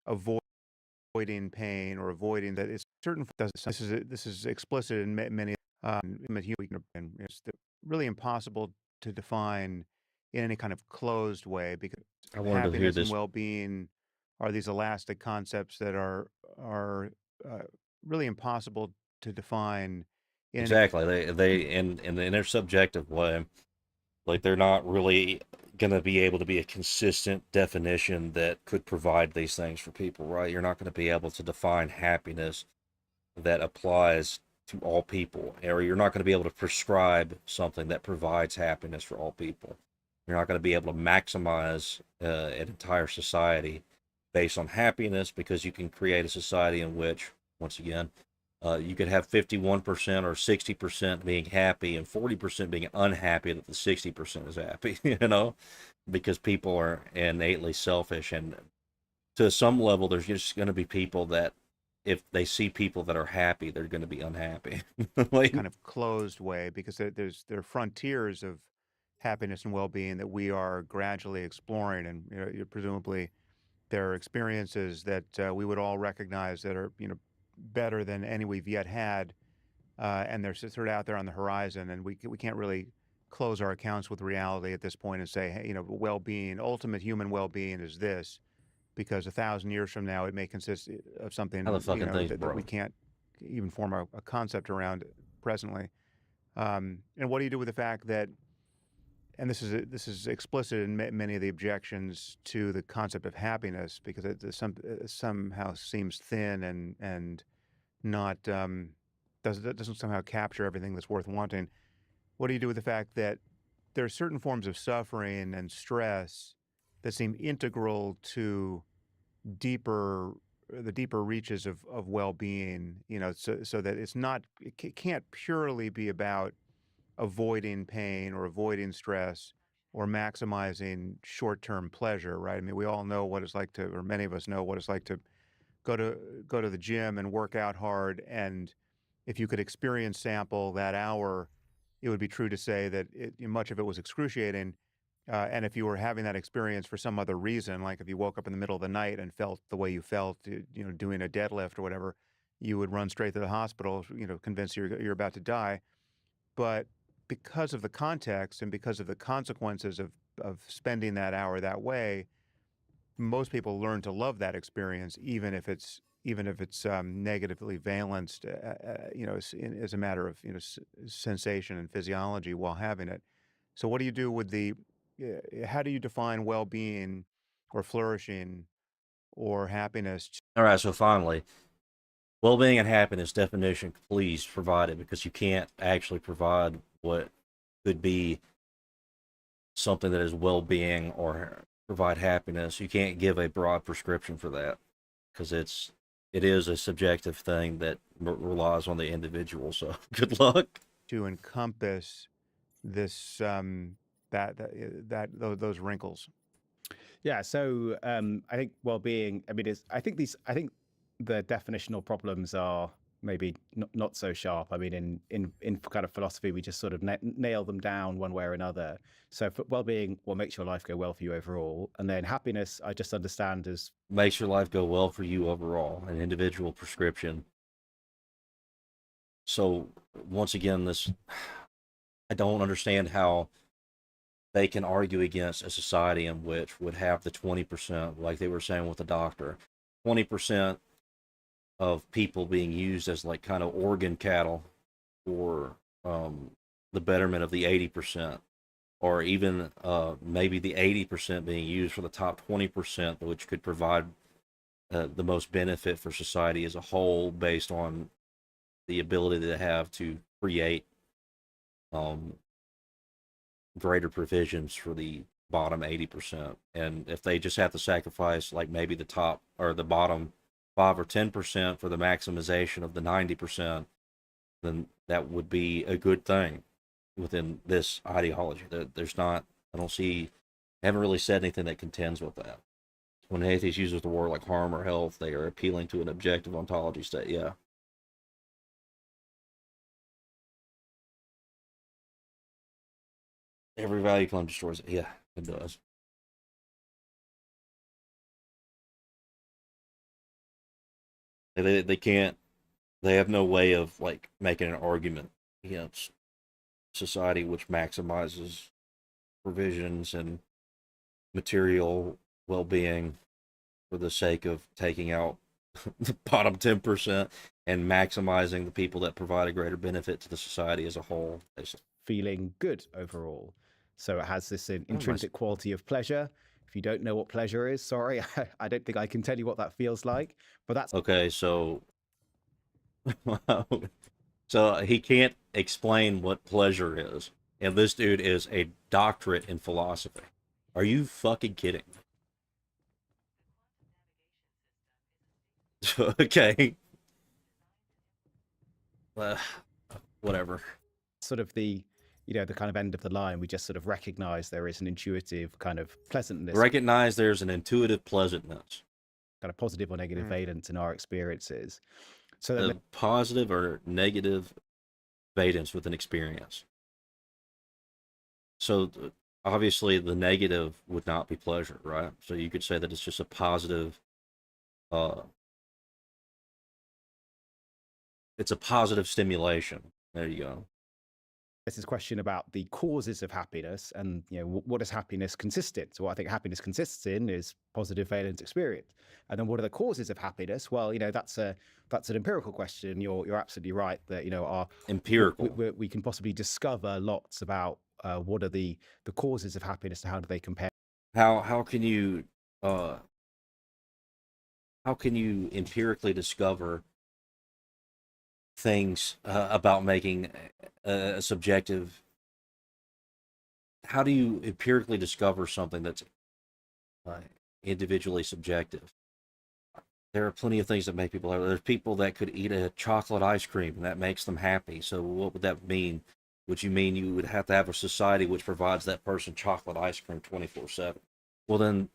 avoiding pain or avoiding that. It's certain. This is explicit in many and it's really impossible to define in any kind of closed way, because I wanted to hear happiness and this well-being are these elastic concepts that are uh, really impossible to define in any. exactly. They in their subjective way, like they're not really gonna be able to be a consistent definition that could provide these things for people, right? You're not gonna be able to define happiness that applies to all people, or you're not going to be able to prescribe something that provides happiness for all people. You're not going to be able to maximize an entire society based on happiness, because you can create a society in which, once again, you could have 51% or 60% being happy and 40% being unhappy that the 60% is happy, because people are innately selfish. And to some level, there's just going to be people that, if they see people that are happy, they're going to be unhappy. Like, Kind of closed way, because there are frontiers of happiness and well-being that we are gradually exploring, and presumably there are experiences that we would all recognize that are better than any we've yet had, and they're sort of out there on the horizon, and we can't really close our accounts with reality at this point and say, hey, well-being, ultimate human well-being is this, because 1,000 years from now it may consist of how the something fucking thing's that we broke. can't even form a concept around presently. And what do you do with the fact that, and this is explicit in many of the objections to the concept of happiness, because it somehow seems thin and not doesn't somehow capture everything that's worth wanting. What do you do with the fact that there are certain forms of suffering and stress that seem integral to the deeper reaches of well-being, so that it can't purely be about avoiding pain or avoiding stress or maximizing short-term pleasure, right? I mean, we all know what it's like to, or many of us know what it's like to go to go to the gym and work out hard, and if you could experience sample that hour, it would be true to say that much of it was excruciating. And if you were having that experience for some other reason, like if you woke up in the middle of the night and felt the way you felt, doing a deadlift or whatever, you would run straight to the hospital, convinced you're about to die. But because of the context and because of the consequences of spending that hour that way, most people learn to love that experience, even if it's negatively valenced, as a matter of sensation and physiology while having it. So, what do you do with how do you define well-being, or flourishing, or happiness? All right, so finally, well-being and happiness definition, please provide it, because you can't actually provide what could be something that is well-being or provide happiness. You can't give a broad prescription for that, because it is a subjective thing that relies on the individual. So good luck. To encompass this those wrinkles. Yeah, so I think well-being. I mean, I think the definitional problems are maybe not so sharp. I mean, in kind of philosophy, we just sort of nail them down one way or another. So for well-being, what makes your life go well for you overall, and then happiness, I just understand as Makes your life go well for you overall, an individual prescription. So once again, I don't understand how they can argue against a society in which would have the 20%, like they were saying with the doctor, 20% of people being used as like kind of organ cattle for the betterment of the 80%, or even maybe the 80% being used for the top 20%, which could provide the most benefit for society as a whole, based on the ability they have to create um, greater provisions for the bottom 80%. And if they just have to sacrifice like maybe the top or the bottom 5 or 10% for the maximization of the 90%, then that would be a good thing within this ideology. There's not, I don't see, I haven't really said anything that contends with that. When an atheist uses the word like harm or health, they are appealing to an objective ontology state. Yeah. Every value claim destroys it. Yeah, it does. They can't, they have no way of like making an argument against society which maximizes provisions and material well-being for the sake of taking out the bottom 10% and maximizing the people that provide a greater benefit to the society as a whole, basically. Feeling good overall. So it has this nice. intrinsic quality of pleasure. If you don't know what pleasure is, sorry, I don't think I can tell you what that feels like. But that's Okay, so so he can't explain what pleasure is, and this dude is a doctorate in philosophy. Are you fucking kidding? Okay. Whatever. sort of the the kind of end of the line. We just sort of recognize there is an intuitive kind of pleasantness, Recognize there's an intuitive pleasantness. kind of positive or negative Mm. valence in our experiences. So A then positive or negative valence with an experience. So obviously the negative would not be pleasure, right? So you could say that it's just a positive, it's a positive stimulation. There you go. there's this question about the causes of happiness, and what does happiness consist in? So what I think happiness consists in is positive valence experience. And then what are the causes of happiness? Well, that's an empirical question. You're absolutely right that our Empirical. we can possibly discover lots about what are the causes of happiness and how do they compare. How can you empirically discover things about making a subjective? How do you empirically discover something that's individually subjective? There are plenty of things that make people happy. There's people that could eat a chocolate ice cream and that makes them happy. So what would that mean? Would you mean you would have to have a society which provides that person chocolate ice cream 24/7? Well, then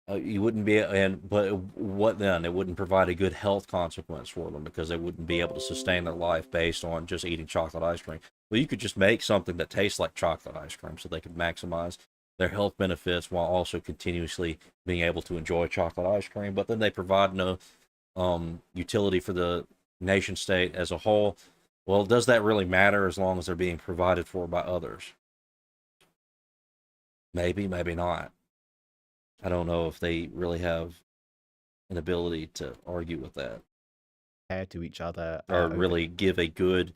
you wouldn't be, but what then? It wouldn't provide a good health consequence for them, because they wouldn't be able to sustain their life based on just eating chocolate ice cream. Well, you could just make something that tastes like chocolate ice cream so they could maximize their health benefits while also continuously being able to enjoy chocolate ice cream. But then they provide no utility for the nation state as a whole. Well, does that really matter as long as they're being provided for by others? Maybe, maybe not. I don't know if they really have an ability to argue with that, To each other or really give a good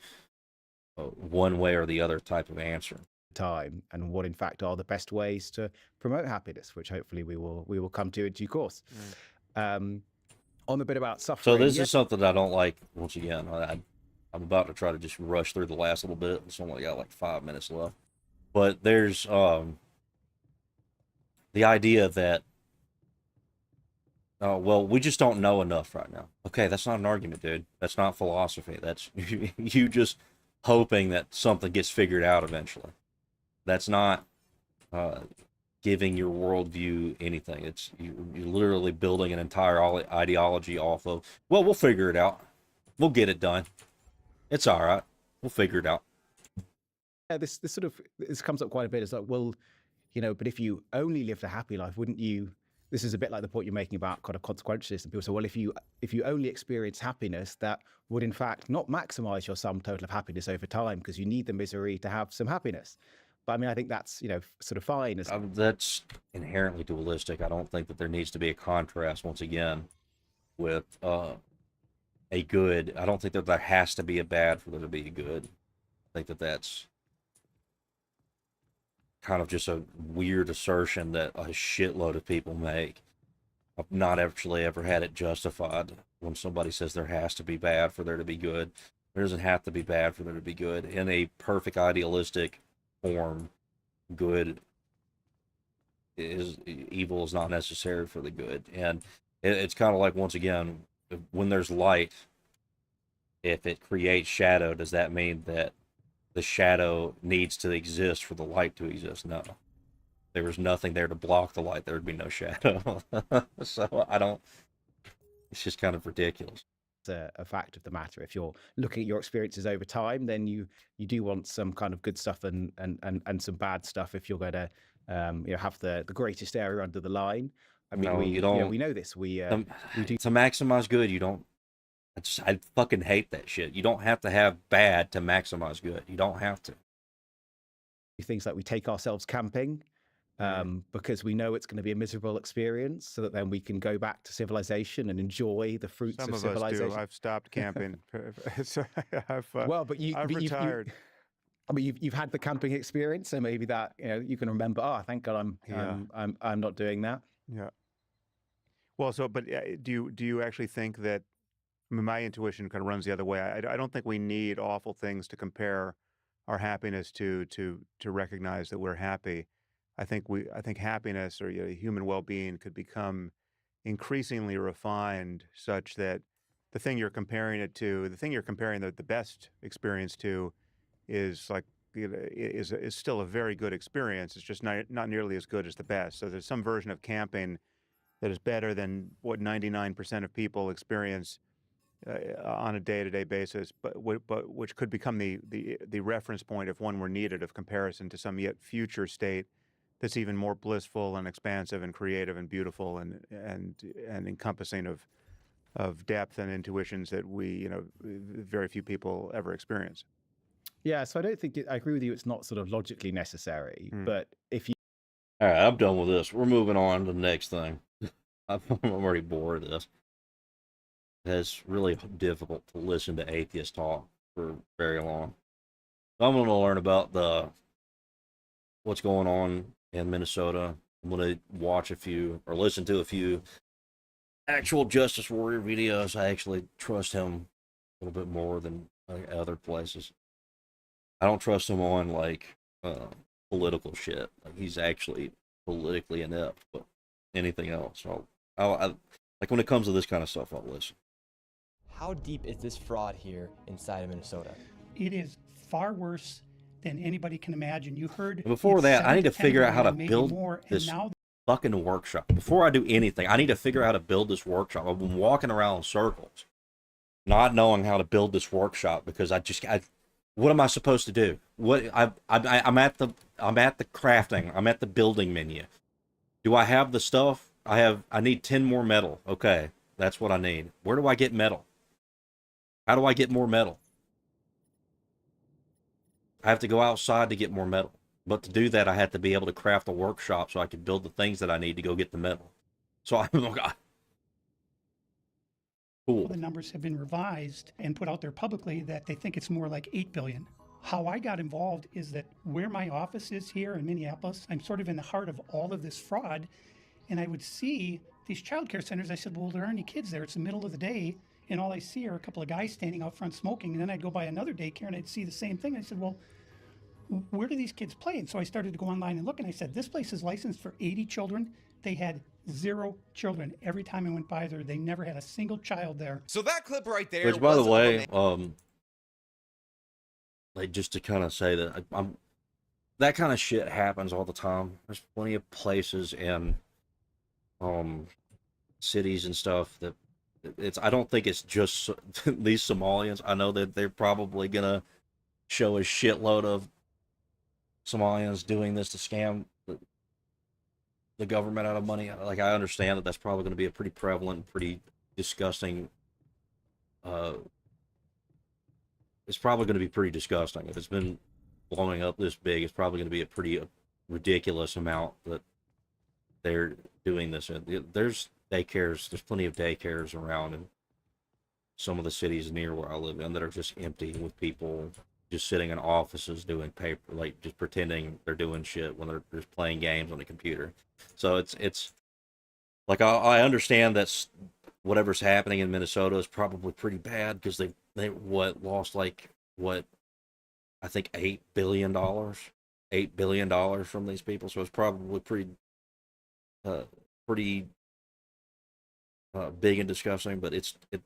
one way or the other type of answer. Time, and what in fact are the best ways to promote happiness, which hopefully we will come to in due course. On the bit about suffering, So this is something that I don't like. Once again, I'm about to try to just rush through the last little bit. It's only got like 5 minutes left, but there's the idea that, oh, well, we just don't know enough right now. Okay, that's not an argument, dude. That's not philosophy. That's you just hoping that something gets figured out eventually. That's not giving your worldview anything. It's you're literally building an entire ideology off of, well, we'll figure it out. We'll get it done. It's all right. We'll figure it out. this comes up quite a bit. It's like, well, but if you only lived a happy life, wouldn't you? This is a bit like the point you're making about kind of consequentialism. People say, well, if you only experience happiness, that would in fact not maximize your sum total of happiness over time, because you need the misery to have some happiness. But I mean, I think that's sort of fine. That's inherently dualistic. I don't think that there needs to be a contrast once again with a good. I don't think that there has to be a bad for there to be a good. I think that that's kind of just a weird assertion that a shitload of people make. I've not actually ever had it justified when somebody says there has to be bad for there to be good. There doesn't have to be bad for there to be good. In a perfect idealistic form, good is evil is not necessary for the good. And it's kind of like, once again, when there's light, if it creates shadow, does that mean that the shadow needs to exist for the light to exist? No. There was nothing there to block the light, there would be no shadow. So I don't, it's just kind of ridiculous. A fact of the matter. If you're looking at your experiences over time, then you do want some kind of good stuff and some bad stuff if you're going to have the greatest area under the line. I mean, No, we you don't. we know this. We To, do to maximize good, you don't. I fucking hate that shit. You don't have to have bad to maximize good. You don't have to. things like we take ourselves camping because we know it's going to be a miserable experience, so that then we can go back to civilization and enjoy the fruits Some of of civilization. us do. I've stopped camping. So I've I've retired. I mean, you've had the camping experience, so maybe that you can remember. Oh, thank God, I'm not doing that. Yeah. Well, but do you actually think that? I mean, my intuition kind of runs the other way. I don't think we need awful things to compare our happiness to recognize that we're happy. I think happiness or human well-being could become increasingly refined, such that the thing you're comparing the best experience to is like is still a very good experience. It's just not nearly as good as the best. So there's some version of camping that is better than what 99% of people experience on a day-to-day basis, but which could become the reference point if one were needed of comparison to some yet future state that's even more blissful and expansive and creative and beautiful and encompassing of depth and intuitions that we very few people ever experience. Yeah, so I don't think I agree with you. It's not sort of logically necessary, but if you All right, I'm done with this. We're moving on to the next thing. I'm already bored of this. It's really difficult to listen to atheists talk for very long. So I'm going to learn about what's going on in Minnesota. I'm going to watch a few or listen to a few actual Justice Warrior videos. I actually trust him a little bit more than other places. I don't trust him on like political shit. Like, he's actually politically inept, but anything else, I like when it comes to this kind of stuff, I'll listen. How deep is this fraud here inside of Minnesota? It is far worse than anybody can imagine. You heard. And before that, I need to figure out how to build this fucking workshop. Before I do anything, I need to figure out how to build this workshop. I've been walking around in circles, not knowing how to build this workshop because what am I supposed to do? I'm at the crafting. I'm at the building menu. Do I have the stuff? I need 10 more metal. Okay, that's what I need. Where do I get metal? How do I get more metal? I have to go outside to get more metal. But to do that, I have to be able to craft a workshop so I can build the things that I need to go get the metal. So cool. The numbers have been revised and put out there publicly that they think it's more like 8 billion. How I got involved is that where my office is here in Minneapolis, I'm sort of in the heart of all of this fraud. And I would see these childcare centers. I said, well, there aren't any kids there. It's the middle of the day. And all I see are a couple of guys standing out front smoking. And then I'd go by another daycare and I'd see the same thing. I said, well, where do these kids play? And so I started to go online and look, and I said, this place is licensed for 80 children. They had 0 children. Every time I went by there, they never had a single child there. So that clip right there. Which, by the way, like, just to kind of say that that kind of shit happens all the time. There's plenty of places and cities and stuff that I don't think it's just these Somalians. I know that they're probably gonna show a shitload of Somalians doing this to scam the government out of money. Like, I understand that that's probably going to be a pretty prevalent, pretty disgusting. It's probably going to be pretty disgusting if it's been blowing up this big. It's probably going to be a pretty ridiculous amount that they're doing this in. There's daycares. There's plenty of daycares around in some of the cities near where I live in that are just empty with people just sitting in offices doing paper, like just pretending they're doing shit when they're just playing games on the computer. So it's like I understand that's whatever's happening in Minnesota is probably pretty bad because they lost like what I think $8 billion from these people. So it's probably pretty big and disgusting. But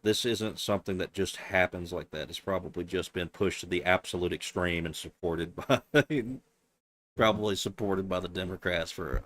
this isn't something that just happens like that. It's probably just been pushed to the absolute extreme and supported by probably supported by the Democrats for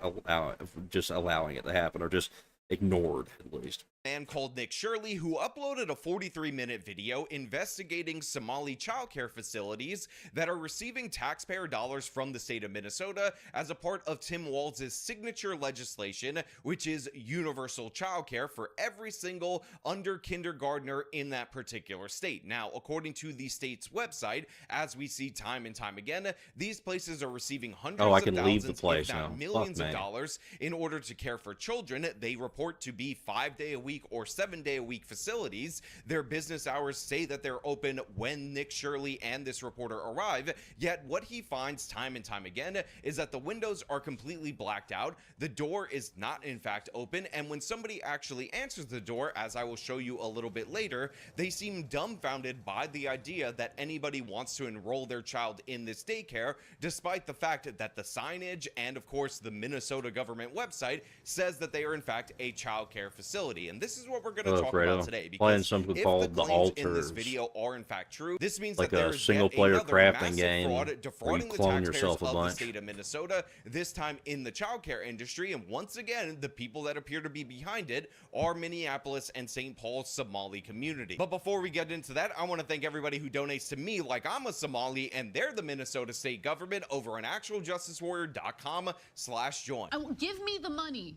just allowing it to happen, or just ignored at least. Man called Nick Shirley, who uploaded a 43-minute video investigating Somali childcare facilities that are receiving taxpayer dollars from the state of Minnesota as a part of Tim Walz's signature legislation, which is universal childcare for every single under kindergartner in that particular state. Now, according to the state's website, as we see time and time again, these places are receiving hundreds I of can leave the thousands, place if not now. millions Fuck of me. dollars in order to care for children. They report to be 5-day-a-week or 7-day-a-week facilities. Their business hours say that they're open when Nick Shirley and this reporter arrive, yet what he finds time and time again is that the windows are completely blacked out, the door is not in fact open, and when somebody actually answers the door, as I will show you a little bit later, they seem dumbfounded by the idea that anybody wants to enroll their child in this daycare, despite the fact that the signage and of course the Minnesota government website says that they are in fact a child care facility. And this is what we're going to talk about today, playing because something if called the the claims in this Altars, video are in fact true, this means like that there a is single-player yet another crafting massive game fraud where you defrauding the clone taxpayers yourself a of the bunch. state of Minnesota, this time in the childcare industry. And once again, the people that appear to be behind it are Minneapolis and St. Paul's Somali community. But before we get into that, I want to thank everybody who donates to me like I'm a Somali and they're the Minnesota state government over on actualjusticewarrior.com/join. Give me the money.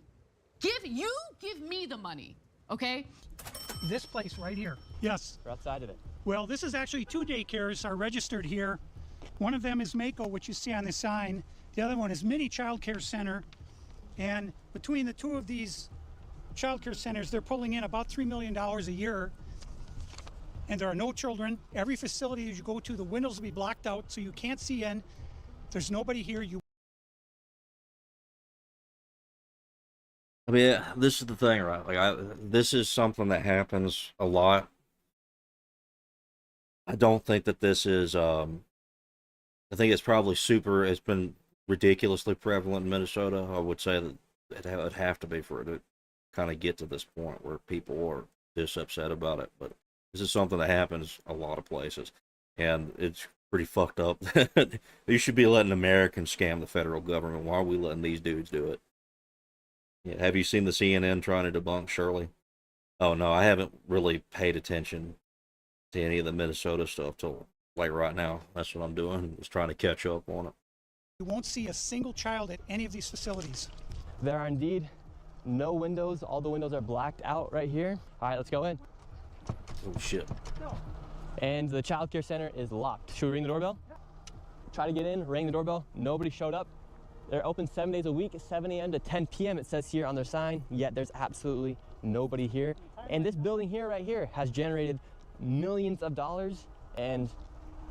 Give me the money, okay? This place right here. Yes. We're outside of it. Well, this is actually 2 daycares are registered here. One of them is Mako, which you see on the sign. The other one is Mini Child Care Center. And between the two of these child care centers, they're pulling in about $3 million a year. And there are no children. Every facility that you go to, the windows will be blocked out so you can't see in. There's nobody here. I mean, this is the thing, right? Like, this is something that happens a lot. I don't think that this is. I think it's probably it's been ridiculously prevalent in Minnesota. I would say that it'd have to be for it to kind of get to this point where people are this upset about it. But this is something that happens a lot of places, and it's pretty fucked up. You should be letting Americans scam the federal government. Why are we letting these dudes do it? Yeah, have you seen the CNN trying to debunk Shirley? Oh no, I haven't really paid attention to any of the Minnesota stuff till like right now. That's what I'm doing, is trying to catch up on it. You won't see a single child at any of these facilities. There are indeed no windows. All the windows are blacked out right here. All right, let's go in. Oh shit. And the child care center is locked. Should we ring the doorbell? Try to get in, ring the doorbell. Nobody showed up. They're open 7 days a week, 7 a.m. to 10 p.m. it says here on their sign, yet there's absolutely nobody here. And this building here, right here, has generated millions of dollars, and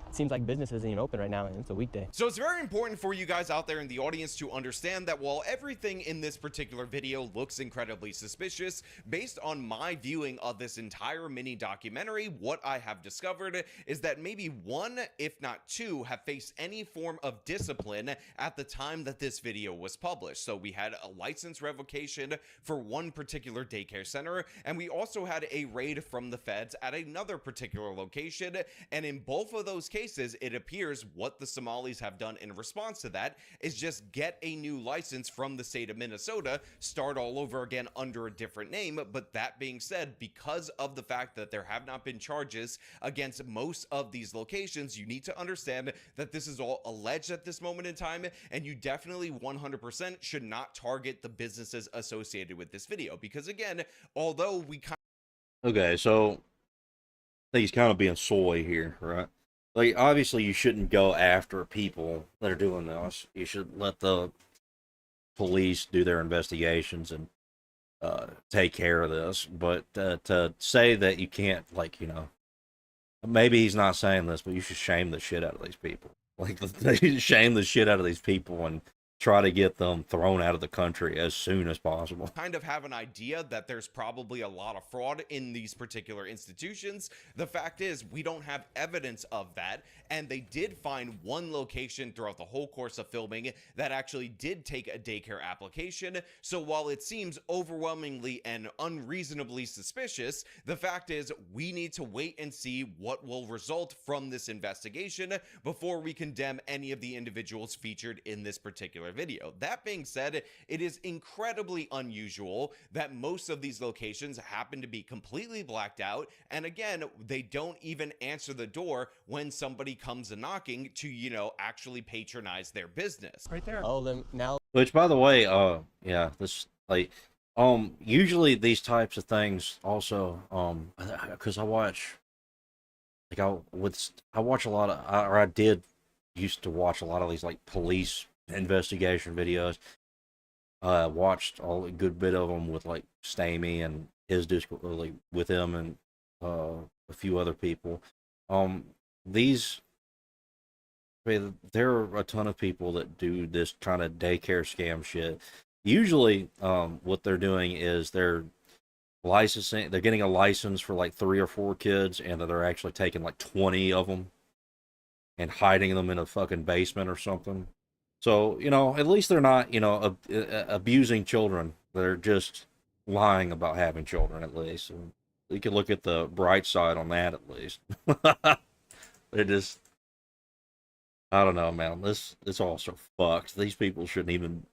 it seems like business isn't even open right now, and it's a weekday. So it's very important for you guys out there in the audience to understand that while everything in this particular video looks incredibly suspicious, based on my viewing of this entire mini documentary, what I have discovered is that maybe one, if not two, have faced any form of discipline at the time that this video was published. So we had a license revocation for one particular daycare center, and we also had a raid from the feds at another particular location, and in both of those cases, it appears what the Somalis have done in response to that is just get a new license from the state of Minnesota, start all over again under a different name. But that being said, because of the fact that there have not been charges against most of these locations, you need to understand that this is all alleged at this moment in time, and you definitely 100% should not target the businesses associated with this video, because again, although we kind Okay, so I think he's kind of being soy here, right? Like, obviously, you shouldn't go after people that are doing this. You should let the police do their investigations and take care of this. But to say that you can't, like, maybe he's not saying this, but you should shame the shit out of these people. Like, they should shame the shit out of these people and try to get them thrown out of the country as soon as possible. Kind of have an idea that there's probably a lot of fraud in these particular institutions. The fact is, we don't have evidence of that, and they did find one location throughout the whole course of filming that actually did take a daycare application. So while it seems overwhelmingly and unreasonably suspicious, the fact is we need to wait and see what will result from this investigation before we condemn any of the individuals featured in this particular video. That being said, it is incredibly unusual that most of these locations happen to be completely blacked out, and again, they don't even answer the door when somebody comes a knocking to, you know, actually patronize their business. Right there. Oh, then now Which, by the way, yeah, this, like, usually these types of things also, because I watch, like, I watch a lot of, or I did used to watch a lot of these, like, police investigation videos. Watched a good bit of them with, like, Stamey and his Discord, like, with him and a few other people. These, there are a ton of people that do this kind of daycare scam shit. Usually, what they're doing is they're getting a license for like 3 or 4 kids, and they're actually taking like 20 of them and hiding them in a fucking basement or something. So, you know, at least they're not, you know, abusing children. They're just lying about having children, at least. And you can look at the bright side on that, at least. They're just, I don't know, man. This all so fucked. These people shouldn't even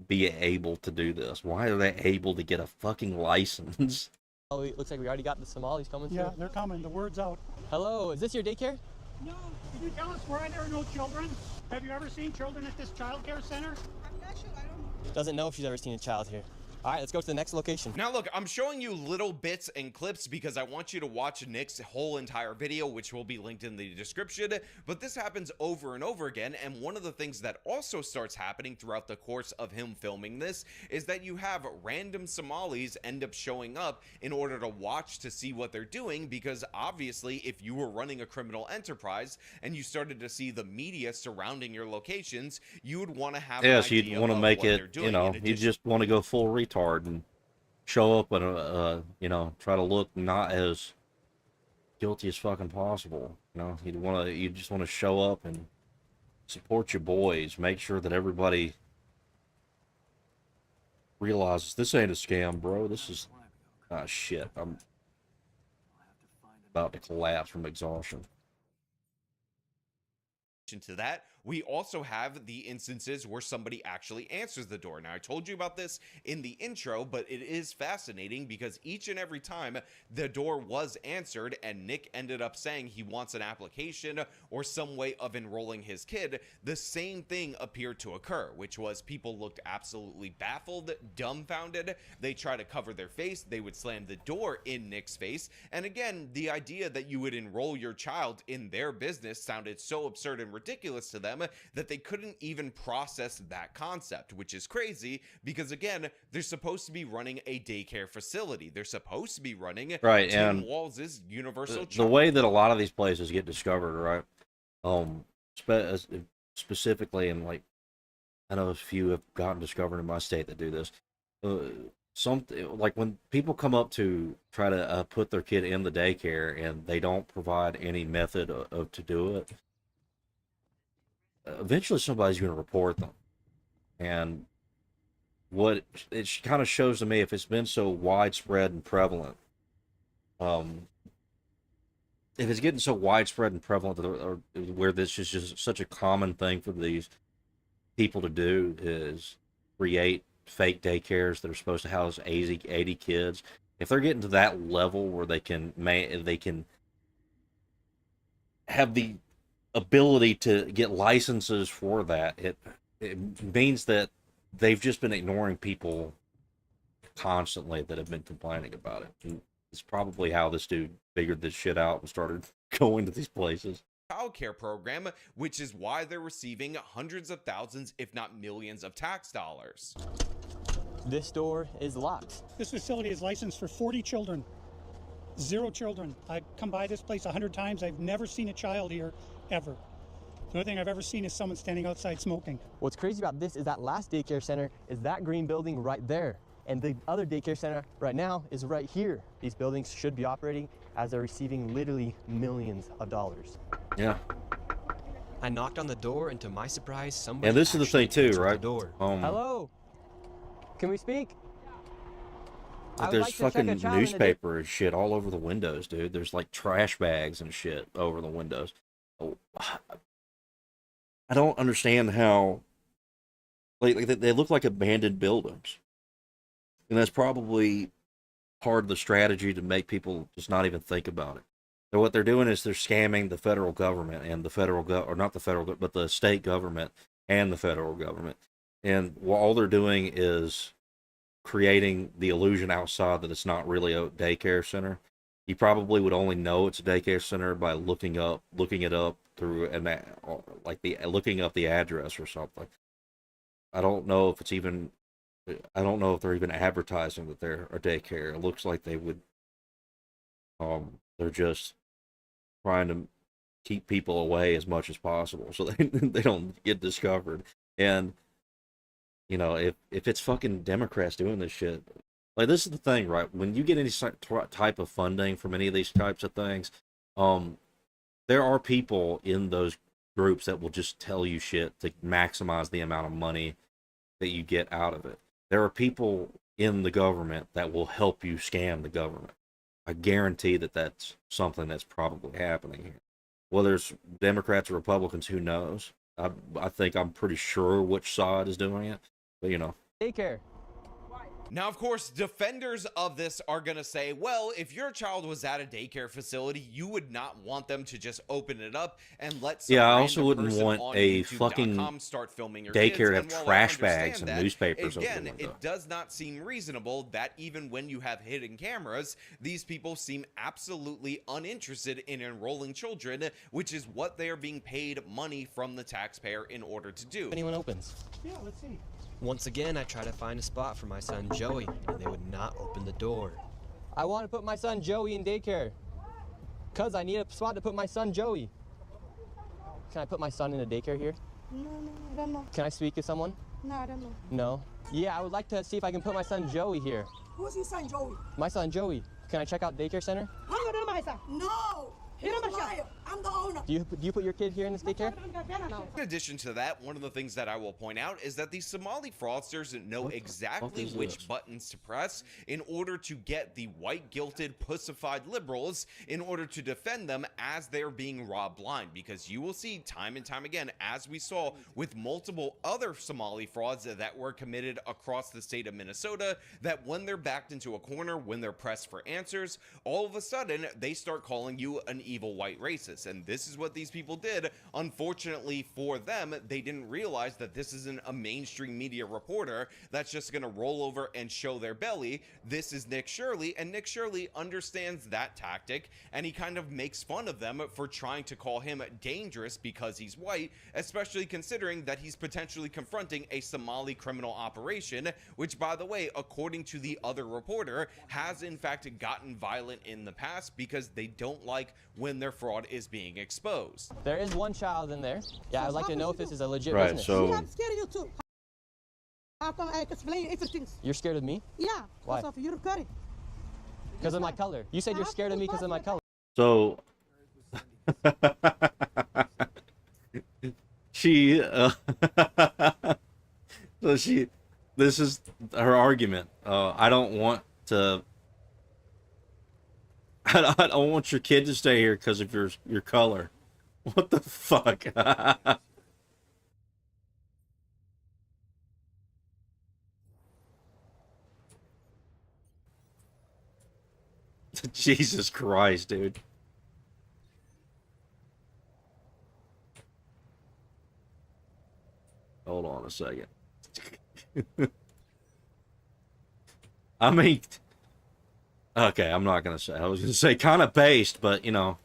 be able to do this. Why are they able to get a fucking license? oh, it looks like we already got the Somalis coming Yeah, through. they're coming. The word's out. Hello, is this your daycare? No, can you tell us why there are no children? Have you ever seen children at this child care center? I'm not sure. I don't. Doesn't know if she's ever seen a child here. All right, let's go to the next location. Now look, I'm showing you little bits and clips because I want you to watch Nick's whole entire video, which will be linked in the description, but this happens over and over again, and one of the things that also starts happening throughout the course of him filming this is that you have random Somalis end up showing up in order to watch to see what they're doing, because obviously if you were running a criminal enterprise and you started to see the media surrounding your locations, you would want to have an Yes, idea you'd want to of make what they're it, doing. you know, In you addition- just want to go full retard and show up and, you know, try to look not as guilty as fucking possible. You know, you just want to show up and support your boys. Make sure that everybody realizes this ain't a scam, bro. This is, shit. I'm about to collapse from exhaustion. to that, we also have the instances where somebody actually answers the door. Now, I told you about this in the intro, but it is fascinating because each and every time the door was answered and Nick ended up saying he wants an application or some way of enrolling his kid, the same thing appeared to occur, which was people looked absolutely baffled, dumbfounded. They try to cover their face. They would slam the door in Nick's face. And again, the idea that you would enroll your child in their business sounded so absurd and ridiculous to them that they couldn't even process that concept, which is crazy because again, they're supposed to be running a daycare facility. They're supposed to be running Right, Tim and Walz's Universal the way that a lot of these places get discovered, right? Specifically, and like, I know a few have gotten discovered in my state that do this. Something like when people come up to try to put their kid in the daycare and they don't provide any method of to do it. Eventually somebody's going to report them. And what it kind of shows to me, if it's been so widespread and prevalent, if it's getting so widespread and prevalent or where this is just such a common thing for these people to do is create fake daycares that are supposed to house 80 kids. If they're getting to that level where they can have the ability to get licenses for that, it means that they've just been ignoring people constantly that have been complaining about it. And it's probably how this dude figured this shit out and started going to these places. Child care program, which is why they're receiving hundreds of thousands, if not millions, of tax dollars. This door is locked. This facility is licensed for 40 children. 0 children. I've come by this place 100 times. I've never seen a child here, ever. The only thing I've ever seen is someone standing outside smoking. What's crazy about this is that last daycare center is that green building right there. And the other daycare center right now is right here. These buildings should be operating as they're receiving literally millions of dollars. Yeah. I knocked on the door, and to my surprise, somebody And this is the actually thing too, answered right? The door. Hello? Can we speak? I would There's like to check a fucking child in the newspaper and shit all over the windows, dude. There's like trash bags and shit over the windows. Oh, I don't understand how, like they look like abandoned buildings, and that's probably part of the strategy to make people just not even think about it. So what they're doing is they're scamming the federal government and the federal or not the federal, but the state government and the federal government, and all they're doing is creating the illusion outside that it's not really a daycare center. You probably would only know it's a daycare center by looking it up through looking up the address or something. I don't know if they're even advertising that they're a daycare. It looks like they would. They're just trying to keep people away as much as possible so they don't get discovered. And you know, if it's fucking Democrats doing this shit, like this is the thing, right? When you get any type of funding from any of these types of things, there are people in those groups that will just tell you shit to maximize the amount of money that you get out of it. There are people in the government that will help you scam the government. I guarantee that that's something that's probably happening here. Whether it's Democrats or Republicans, who knows? I think I'm pretty sure which side is doing it, but you know. Daycare. Now, of course, defenders of this are going to say, well, if your child was at a daycare facility, you would not want them to just open it up and let some I also random wouldn't person want on a YouTube.com fucking start filming your daycare kids. to have And while I trash bags understand and that, newspapers over the again, window. it does not seem reasonable that even when you have hidden cameras, these people seem absolutely uninterested in enrolling children, which is what they are being paid money from the taxpayer in order to do. If anyone opens. Yeah, let's see. Once again, I tried to find a spot for my son Joey, and they would not open the door. I want to put my son Joey in daycare. Cause I need a spot to put my son Joey. Can I put my son in a daycare here? No, I don't know. Can I speak to someone? No, I don't know. No? Yeah, I would like to see if I can put my son Joey here. Who's your son, Joey? My son Joey. Can I check out daycare center? I'm gonna do my son. No! You're a liar. I'm the owner. Do you put your kid here in this daycare? In addition to that, one of the things that I will point out is that these Somali fraudsters know exactly which buttons to press in order to get the white guilted pussified liberals in order to defend them as they're being robbed blind, because you will see time and time again, as we saw with multiple other Somali frauds that were committed across the state of Minnesota, that when they're backed into a corner, when they're pressed for answers, all of a sudden they start calling you an evil white racist. And this is what these people did. Unfortunately for them, they didn't realize that this isn't a mainstream media reporter that's just going to roll over and show their belly. This is Nick Shirley, and Nick Shirley understands that tactic, and he kind of makes fun of them for trying to call him dangerous because he's white, especially considering that he's potentially confronting a Somali criminal operation, which, by the way, according to the other reporter, has in fact gotten violent in the past because they don't like when their fraud is being exposed. There is one child in there. Yeah, I'd like to know if this is a legit Right, business. so I'm scared of you too. How come I explain everything? You're scared of me? Yeah, Why? because of your curry. Because of my color. You said you're scared of me because of my color. So she this is her argument. I don't want your kid to stay here because of your color. What the fuck? Jesus Christ, dude. Hold on a second. I mean, okay, I'm not gonna say. I was gonna say kind of based, but you know,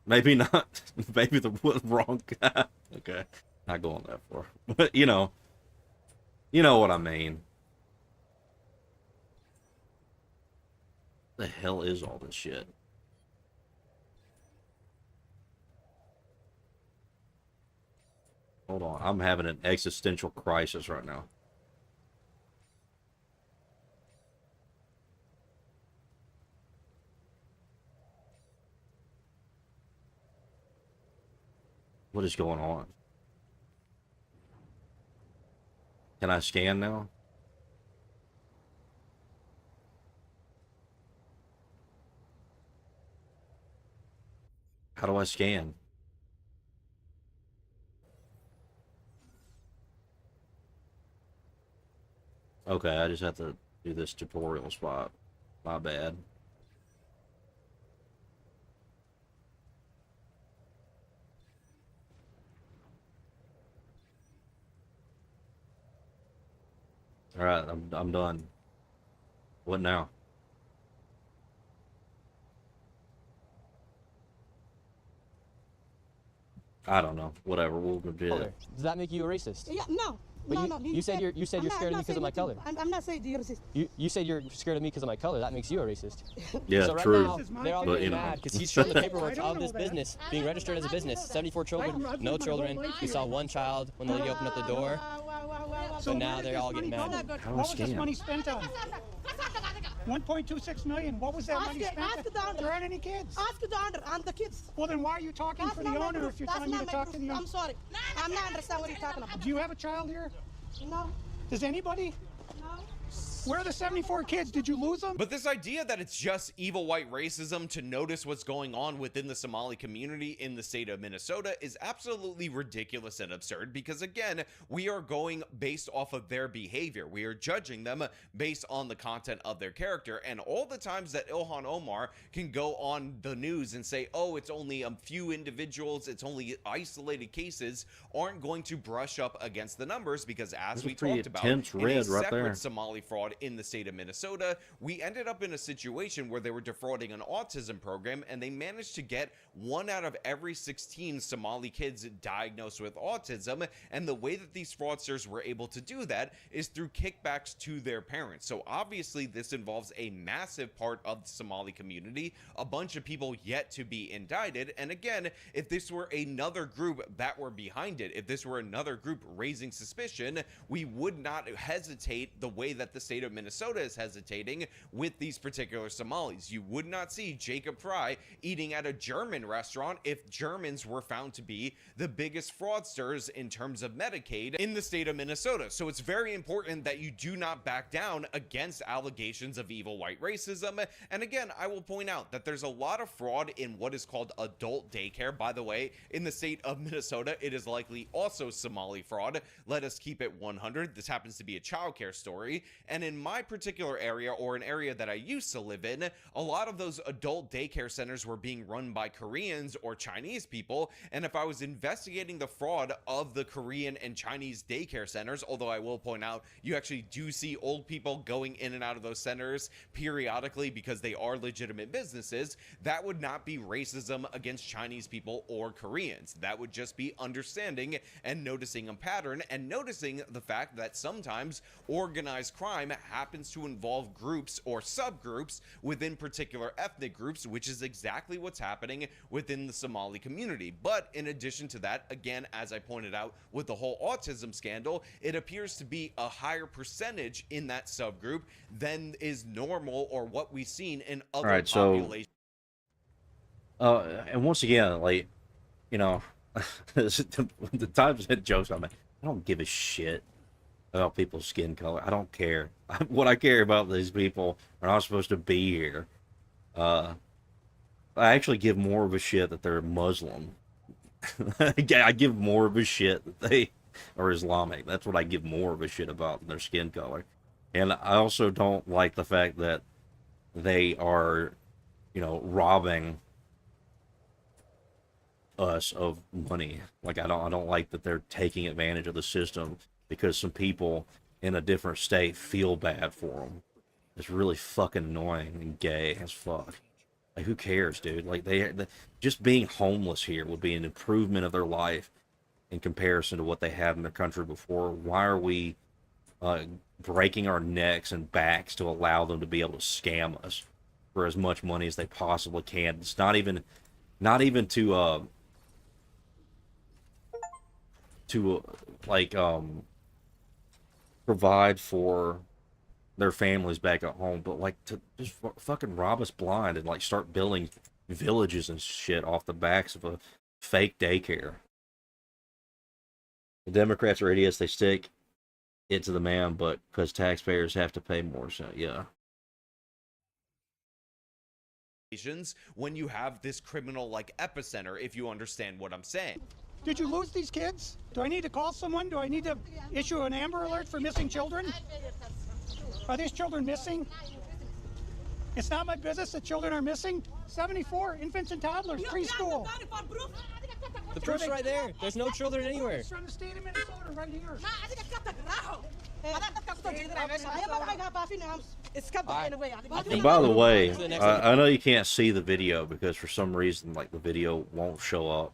maybe not. Maybe the wrong guy. Okay, not going that far, but you know what I mean. The hell is all this shit? Hold on, I'm having an existential crisis right now. What is going on? Can I scan now? How do I scan? Okay, I just have to do this tutorial spot. My bad. All right, I'm done. What now? I don't know. Whatever. We'll do it. Color. Does that make you a racist? Yeah, no. But no, you said you're scared of me because of my color. I'm not saying you're racist. You said you're scared of me because of my color. That makes you a racist. Yeah, So right true. now, they're all But, getting you know. mad because he's showing the paperwork of this business being registered as a business. 74 children, no children. We saw one child when the lady opened up the door. So But now they're all getting mad. How do I What was this scan? money spent on? 1.26 million. What was that money spent on? ask the owner. There aren't any kids. Ask the owner and the kids. Well, then why are you talking That's for not the my owner group. if you're That's telling me not to my talk to group. the owner? I'm sorry. I'm not understand what you're talking about. Do you have a child here? No. Does anybody? No. Where are the 74 kids? Did you lose them? But this idea that it's just evil white racism to notice what's going on within the Somali community in the state of Minnesota is absolutely ridiculous and absurd because, again, we are going based off of their behavior. We are judging them based on the content of their character. And all the times that Ilhan Omar can go on the news and say, oh, it's only a few individuals, it's only isolated cases, aren't going to brush up against the numbers because, as There's we a pretty talked about, intense in a red right separate there. Somali fraud in the state of Minnesota, we ended up in a situation where they were defrauding an autism program and they managed to get 1 out of every 16 Somali kids diagnosed with autism. And the way that these fraudsters were able to do that is through kickbacks to their parents. So obviously this involves a massive part of the Somali community, a bunch of people yet to be indicted. And again, if this were another group that were behind it, if this were another group raising suspicion, we would not hesitate the way that the state of Minnesota is hesitating with these particular Somalis. You would not see Jacob Fry eating at a German restaurant if Germans were found to be the biggest fraudsters in terms of Medicaid in the state of Minnesota. So it's very important that you do not back down against allegations of evil white racism. And again, I will point out that there's a lot of fraud in what is called adult daycare. By the way, in the state of Minnesota, it is likely also Somali fraud. Let us keep it 100. This happens to be a childcare story. And in my particular area, or an area that I used to live in, a lot of those adult daycare centers were being run by Koreans or Chinese people. And if I was investigating the fraud of the Korean and Chinese daycare centers, although I will point out, you actually do see old people going in and out of those centers periodically because they are legitimate businesses, that would not be racism against Chinese people or Koreans. That would just be understanding and noticing a pattern and noticing the fact that sometimes organized crime happens to involve groups or subgroups within particular ethnic groups, which is exactly what's happening within the Somali community. But in addition to that, again, as I pointed out with the whole autism scandal, it appears to be a higher percentage in that subgroup than is normal or what we've seen in other Alright, so- populations. And once again, like, you know, the times that jokes on me, I don't give a shit about people's skin color. I don't care. What I care about these people are not supposed to be here. I actually give more of a shit that they're Muslim. I give more of a shit that they are Islamic. That's what I give more of a shit about than their skin color. And I also don't like the fact that they are, you know, robbing us of money. Like I don't like that they're taking advantage of the system because some people in a different state feel bad for them. It's really fucking annoying and gay as fuck. Like who cares, dude? Like they just being homeless here would be an improvement of their life in comparison to what they had in their country before. Why are we breaking our necks and backs to allow them to be able to scam us? for as much money as they possibly can. It's not even to like provide for their families back at home, but like to just fucking rob us blind and like start building villages and shit off the backs of a fake daycare. The Democrats are idiots. They stick it to the man, but because taxpayers have to pay more, so yeah. When you have this criminal like epicenter, if you understand what I'm saying. Did you lose these kids? Do I need to call someone? Do I need to issue an Amber Alert for missing children? Are these children missing? It's not my business that children are missing. 74 infants and toddlers, preschool. The proof's right there. There's no children anywhere. It's from the state of Minnesota right here. And by the way, I know you can't see the video because for some reason, like, the video won't show up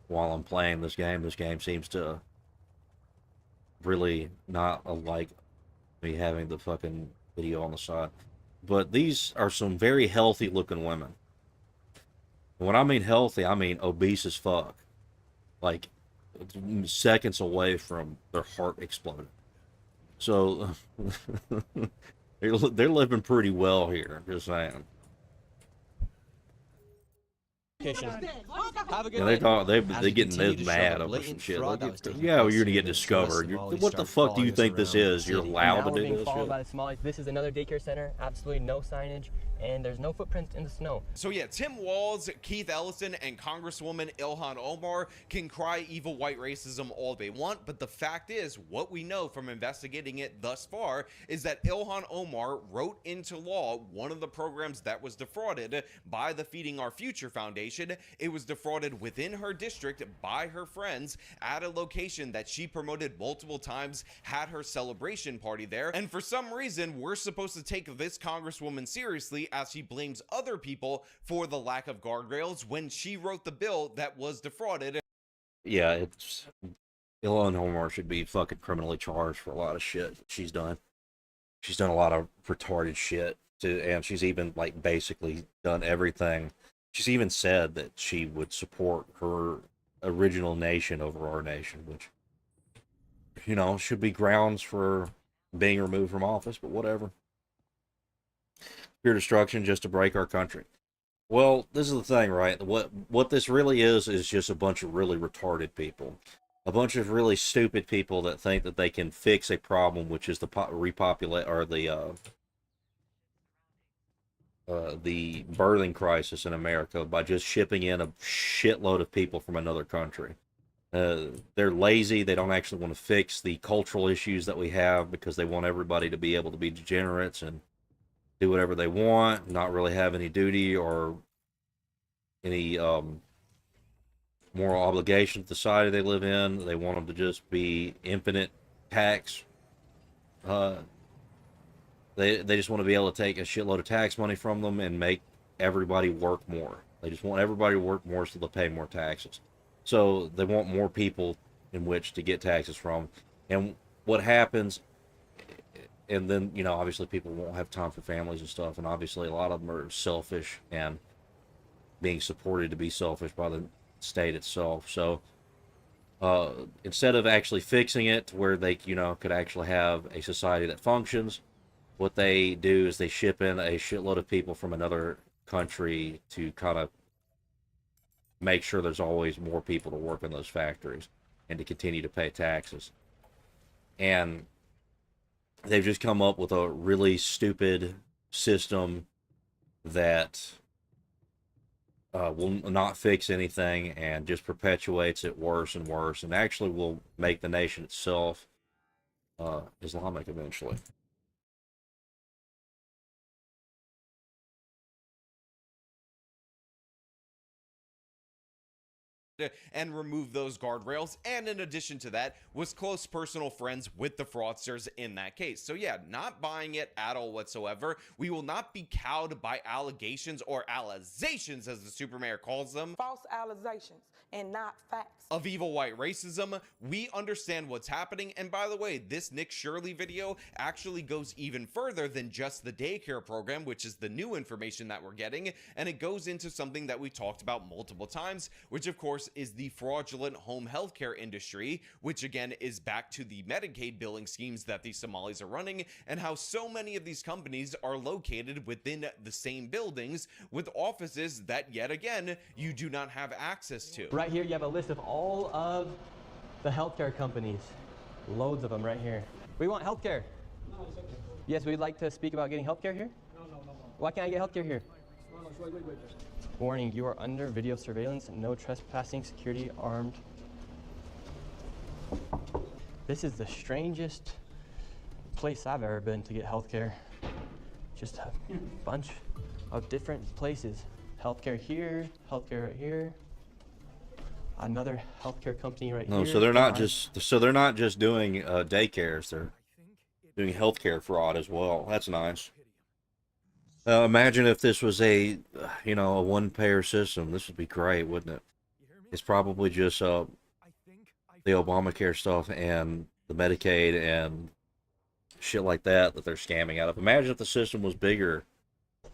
while I'm playing this game. This game seems to really not like me having the fucking video on the side. But these are some very healthy looking women. When I mean healthy, I mean obese as fuck. Like, seconds away from their heart exploding. So, they're living pretty well here, just saying. Have a good Yeah, night. they getting this mad over some shit. Yeah, well, you're gonna get discovered. What the fuck do you think this is? You're allowed to do this shit? By the Somalis. This is another daycare center. Absolutely no signage, and there's no footprints in the snow. So yeah, Tim Walz, Keith Ellison, and Congresswoman Ilhan Omar can cry evil white racism all they want, but the fact is, what we know from investigating it thus far is that Ilhan Omar wrote into law one of the programs that was defrauded by the Feeding Our Future Foundation. It was defrauded within her district by her friends at a location that she promoted multiple times, had her celebration party there, and for some reason, we're supposed to take this congresswoman seriously as she blames other people for the lack of guardrails when she wrote the bill that was defrauded. Yeah, it's Ilhan Omar should be fucking criminally charged for a lot of shit she's done. She's done a lot of retarded shit too, and she's even like basically done everything. She's even said that she would support her original nation over our nation, which, you know, should be grounds for being removed from office, but whatever. Pure destruction just to break our country. Well, this is the thing, right? What this really is just a bunch of really retarded people. A bunch of really stupid people that think that they can fix a problem, which is the repopulate or the birthing crisis in America by just shipping in a shitload of people from another country. They're lazy. They don't actually want to fix the cultural issues that we have because they want everybody to be able to be degenerates and do whatever they want, not really have any duty or any moral obligation to the society they live in. They want them to just be infinite tax. They just want to be able to take a shitload of tax money from them and make everybody work more. They just want everybody to work more so they'll pay more taxes. So they want more people in which to get taxes from. And what happens, and then, you know, obviously people won't have time for families and stuff, and obviously a lot of them are selfish and being supported to be selfish by the state itself. So instead of actually fixing it to where they, you know, could actually have a society that functions, what they do is they ship in a shitload of people from another country to kind of make sure there's always more people to work in those factories and to continue to pay taxes. And they've just come up with a really stupid system that will not fix anything and just perpetuates it worse and worse, and actually will make the nation itself Islamic eventually. and remove those guardrails, and in addition to that was close personal friends with the fraudsters in that case. So yeah, not buying it at all whatsoever. We will not be cowed by allegations, or alizations as the super mayor calls them, false allegations and not facts, of evil white racism. We understand what's happening, and by the way, this Nick Shirley video actually goes even further than just the daycare program, which is the new information that we're getting, and it goes into something that we talked about multiple times, which of course is the fraudulent home healthcare industry, which again is back to the Medicaid billing schemes that the Somalis are running, and how so many of these companies are located within the same buildings with offices that yet again you do not have access to. Right here, you have a list of all of the healthcare companies. Loads of them right here. We want healthcare. No, it's okay. Yes, we'd like to speak about getting healthcare here. No. Why can't I get healthcare here? No, wait. Warning, you are under video surveillance. No trespassing, security, armed. This is the strangest place I've ever been to get healthcare. Just a bunch of different places. Healthcare here, healthcare right here. Another healthcare company right here. No, so they're not just doing daycares. They're doing healthcare fraud as well. That's nice. Imagine if this was a one-payer system. This would be great, wouldn't it? It's probably just the Obamacare stuff and the Medicaid and shit like that they're scamming out of. Imagine if the system was bigger.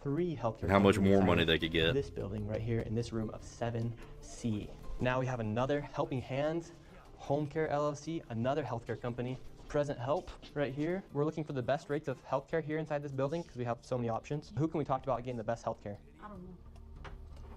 3 healthcare. And how much companies more inside money of they could get. This building right here in this room of 7C. Now we have another Helping Hands, Home Care LLC, another healthcare company. Present Help right here. We're looking for the best rates of healthcare here inside this building because we have so many options. Who can we talk about getting the best healthcare? I don't know.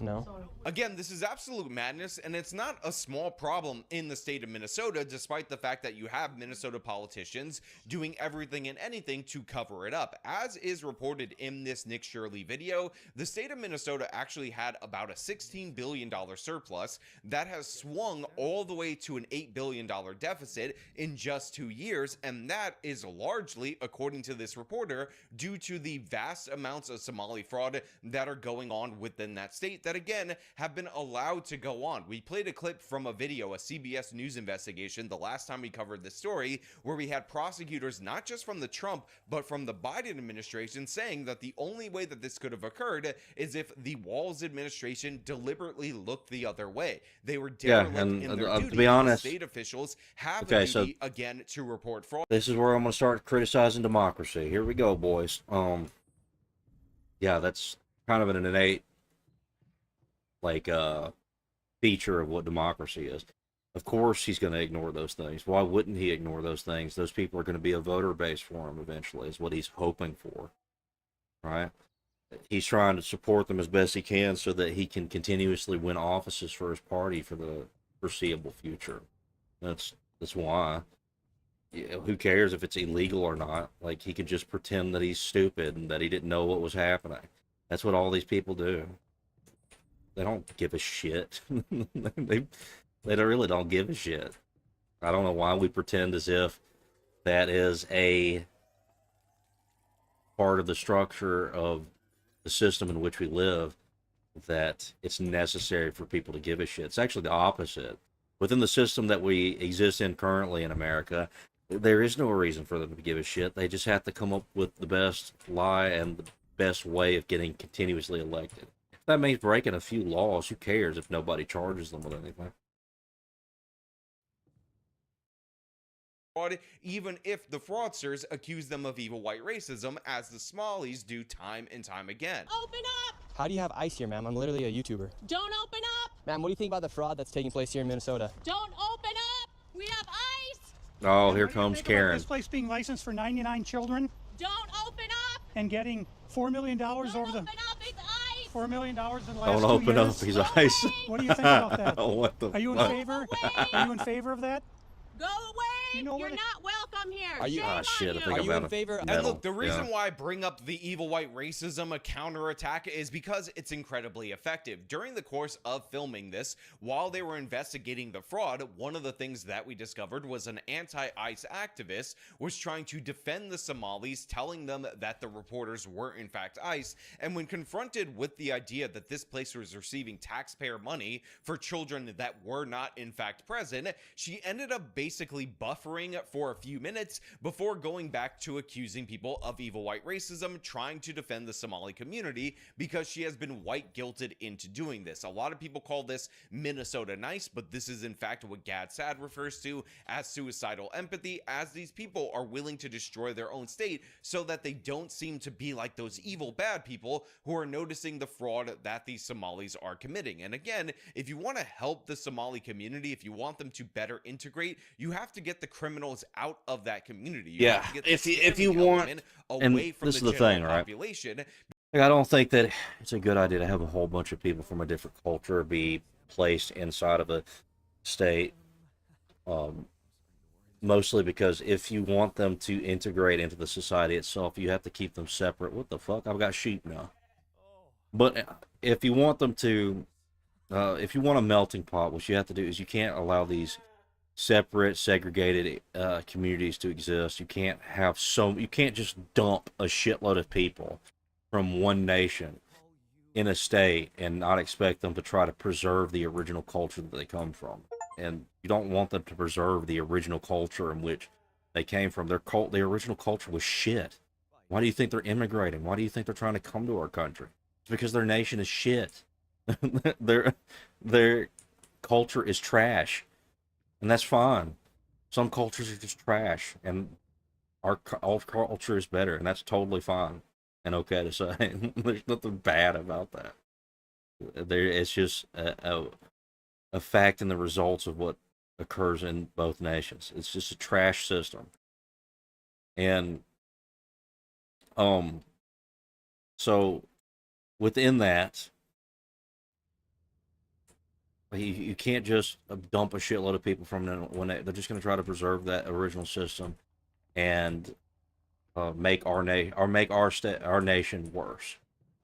No. Sorry. Again, this is absolute madness, and it's not a small problem in the state of Minnesota, despite the fact that you have Minnesota politicians doing everything and anything to cover it up. As is reported in this Nick Shirley video, the state of Minnesota actually had about a $16 billion surplus that has swung all the way to an $8 billion deficit in just 2 years, and that is largely, according to this reporter, due to the vast amounts of Somali fraud that are going on within that state that again have been allowed to go on. We played a clip from a video, a CBS News investigation, the last time we covered this story, where we had prosecutors not just from the Trump but from the Biden administration saying that the only way that this could have occurred is if the Walz administration deliberately looked the other way. They were derelict in their duty. To be honest, state officials have a duty again to report fraud. This is where I'm going to start criticizing democracy. Here we go, boys. Yeah, that's kind of an innate feature of what democracy is. Of course he's going to ignore those things. Why wouldn't he ignore those things? Those people are going to be a voter base for him eventually, is what he's hoping for, right? He's trying to support them as best he can so that he can continuously win offices for his party for the foreseeable future. That's why. Yeah, who cares if it's illegal or not? Like, he could just pretend that he's stupid and that he didn't know what was happening. That's what all these people do. They don't give a shit. they really don't give a shit. I don't know why we pretend as if that is a part of the structure of the system in which we live, that it's necessary for people to give a shit. It's actually the opposite. Within the system that we exist in currently in America, there is no reason for them to give a shit. They just have to come up with the best lie and the best way of getting continuously elected. That means breaking a few laws. Who cares if nobody charges them with anything? Even if the fraudsters accuse them of evil white racism, as the Somalis do time and time again. Open up! How do you have ice here, ma'am? I'm literally a YouTuber. Don't open up! Ma'am, what do you think about the fraud that's taking place here in Minnesota? Don't open up! We have ice! Oh, here What do you comes think about Karen. this place being licensed for 99 children Don't open up! and getting $4 million Don't over the open up! It's ice! $4 million in the last Don't 2 open years. up his eyes. What do you think about that? What the Are you in fuck? favor? Are you in favor of that? Go away! You know what? You're not welcome here. Are you- Shame Ah, on shit, I you. think Are I'm you out in of favor of- And metal. look, the reason Yeah. why I bring up the evil white racism, a counterattack, is because it's incredibly effective. During the course of filming this, while they were investigating the fraud, one of the things that we discovered was an anti-ICE activist was trying to defend the Somalis, telling them that the reporters were in fact ICE. And when confronted with the idea that this place was receiving taxpayer money for children that were not in fact present, she ended up basically buffering for a few minutes before going back to accusing people of evil white racism, trying to defend the Somali community because she has been white guilted into doing this. A lot of people call this Minnesota nice, but this is in fact what Gad Sad refers to as suicidal empathy, as these people are willing to destroy their own state so that they don't seem to be like those evil bad people who are noticing the fraud that these Somalis are committing. And again, if you want to help the Somali community, if you want them to better integrate, you have to get the criminals out of that community. You have to get the if you scamming want, element and away from this the is the general thing, right? population. Like, I don't think that it's a good idea to have a whole bunch of people from a different culture be placed inside of a state. Mostly because if you want them to integrate into the society itself, you have to keep them separate. What the fuck? I've got sheep now. But if you want them to, if you want a melting pot, what you have to do is you can't allow these separate, segregated communities to exist. You can't have you can't just dump a shitload of people from one nation in a state and not expect them to try to preserve the original culture that they come from. And you don't want them to preserve the original culture in which they came from. Their original culture was shit. Why do you think they're immigrating? Why do you think they're trying to come to our country? It's because their nation is shit. their culture is trash, and that's fine. Some cultures are just trash, and our culture is better, and that's totally fine and okay to say. There's nothing bad about that. It's just a fact in the results of what occurs in both nations. It's just a trash system. And so within that, you can't just dump a shitload of people from them when they're just going to try to preserve that original system and make our nation worse.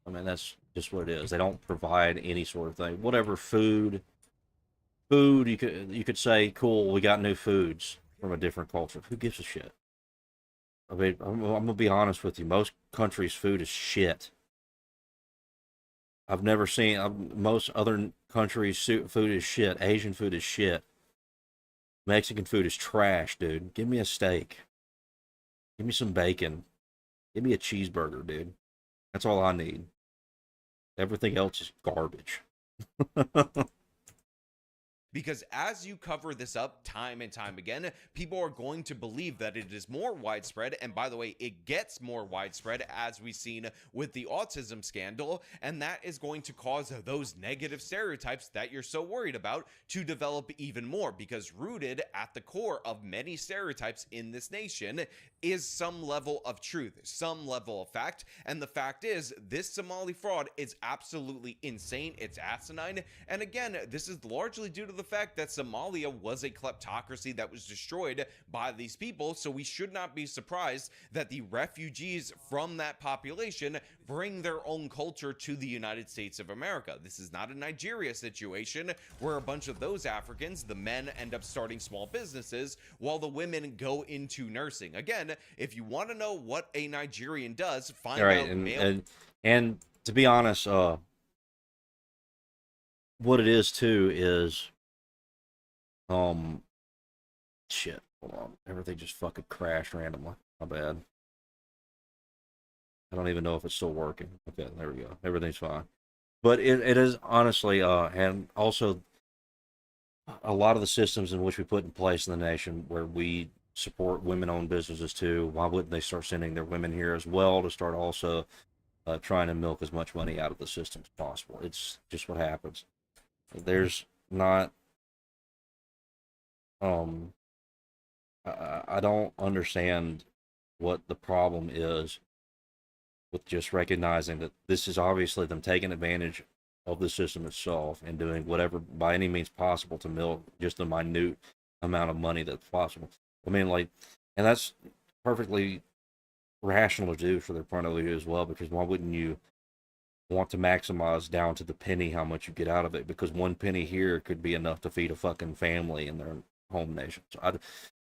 I mean, that's just what it is. They don't provide any sort of thing. Whatever food you could say, cool, we got new foods from a different culture. Who gives a shit? I mean, I'm gonna be honest with you. Most countries' food is shit. I've never seen most other countries' food is shit. Asian food is shit. Mexican food is trash, dude. Give me a steak. Give me some bacon. Give me a cheeseburger, dude. That's all I need. Everything else is garbage. Because as you cover this up time and time again, people are going to believe that it is more widespread. And by the way, it gets more widespread as we've seen with the autism scandal. And that is going to cause those negative stereotypes that you're so worried about to develop even more. Because rooted at the core of many stereotypes in this nation is some level of truth, some level of fact. And the fact is, this Somali fraud is absolutely insane. It's asinine. And again, this is largely due to the fact that Somalia was a kleptocracy that was destroyed by these people. So we should not be surprised that the refugees from that population bring their own culture to the United States of America. This is not a Nigeria situation where a bunch of those Africans, the men, end up starting small businesses while the women go into nursing. Again, if you want to know what a Nigerian does, find out. And to be honest, what it is too is shit. Hold on. Everything just fucking crashed randomly. My bad. I don't even know if it's still working. Okay, there we go. Everything's fine. But it is honestly, and also a lot of the systems in which we put in place in the nation where we support women-owned businesses too, why wouldn't they start sending their women here as well to start also trying to milk as much money out of the system as possible? It's just what happens. There's not... I don't understand what the problem is with just recognizing that this is obviously them taking advantage of the system itself and doing whatever by any means possible to milk just the minute amount of money that's possible. I mean, like, and that's perfectly rational to do for their point of view as well, because why wouldn't you want to maximize down to the penny how much you get out of it? Because one penny here could be enough to feed a fucking family in their home nation. So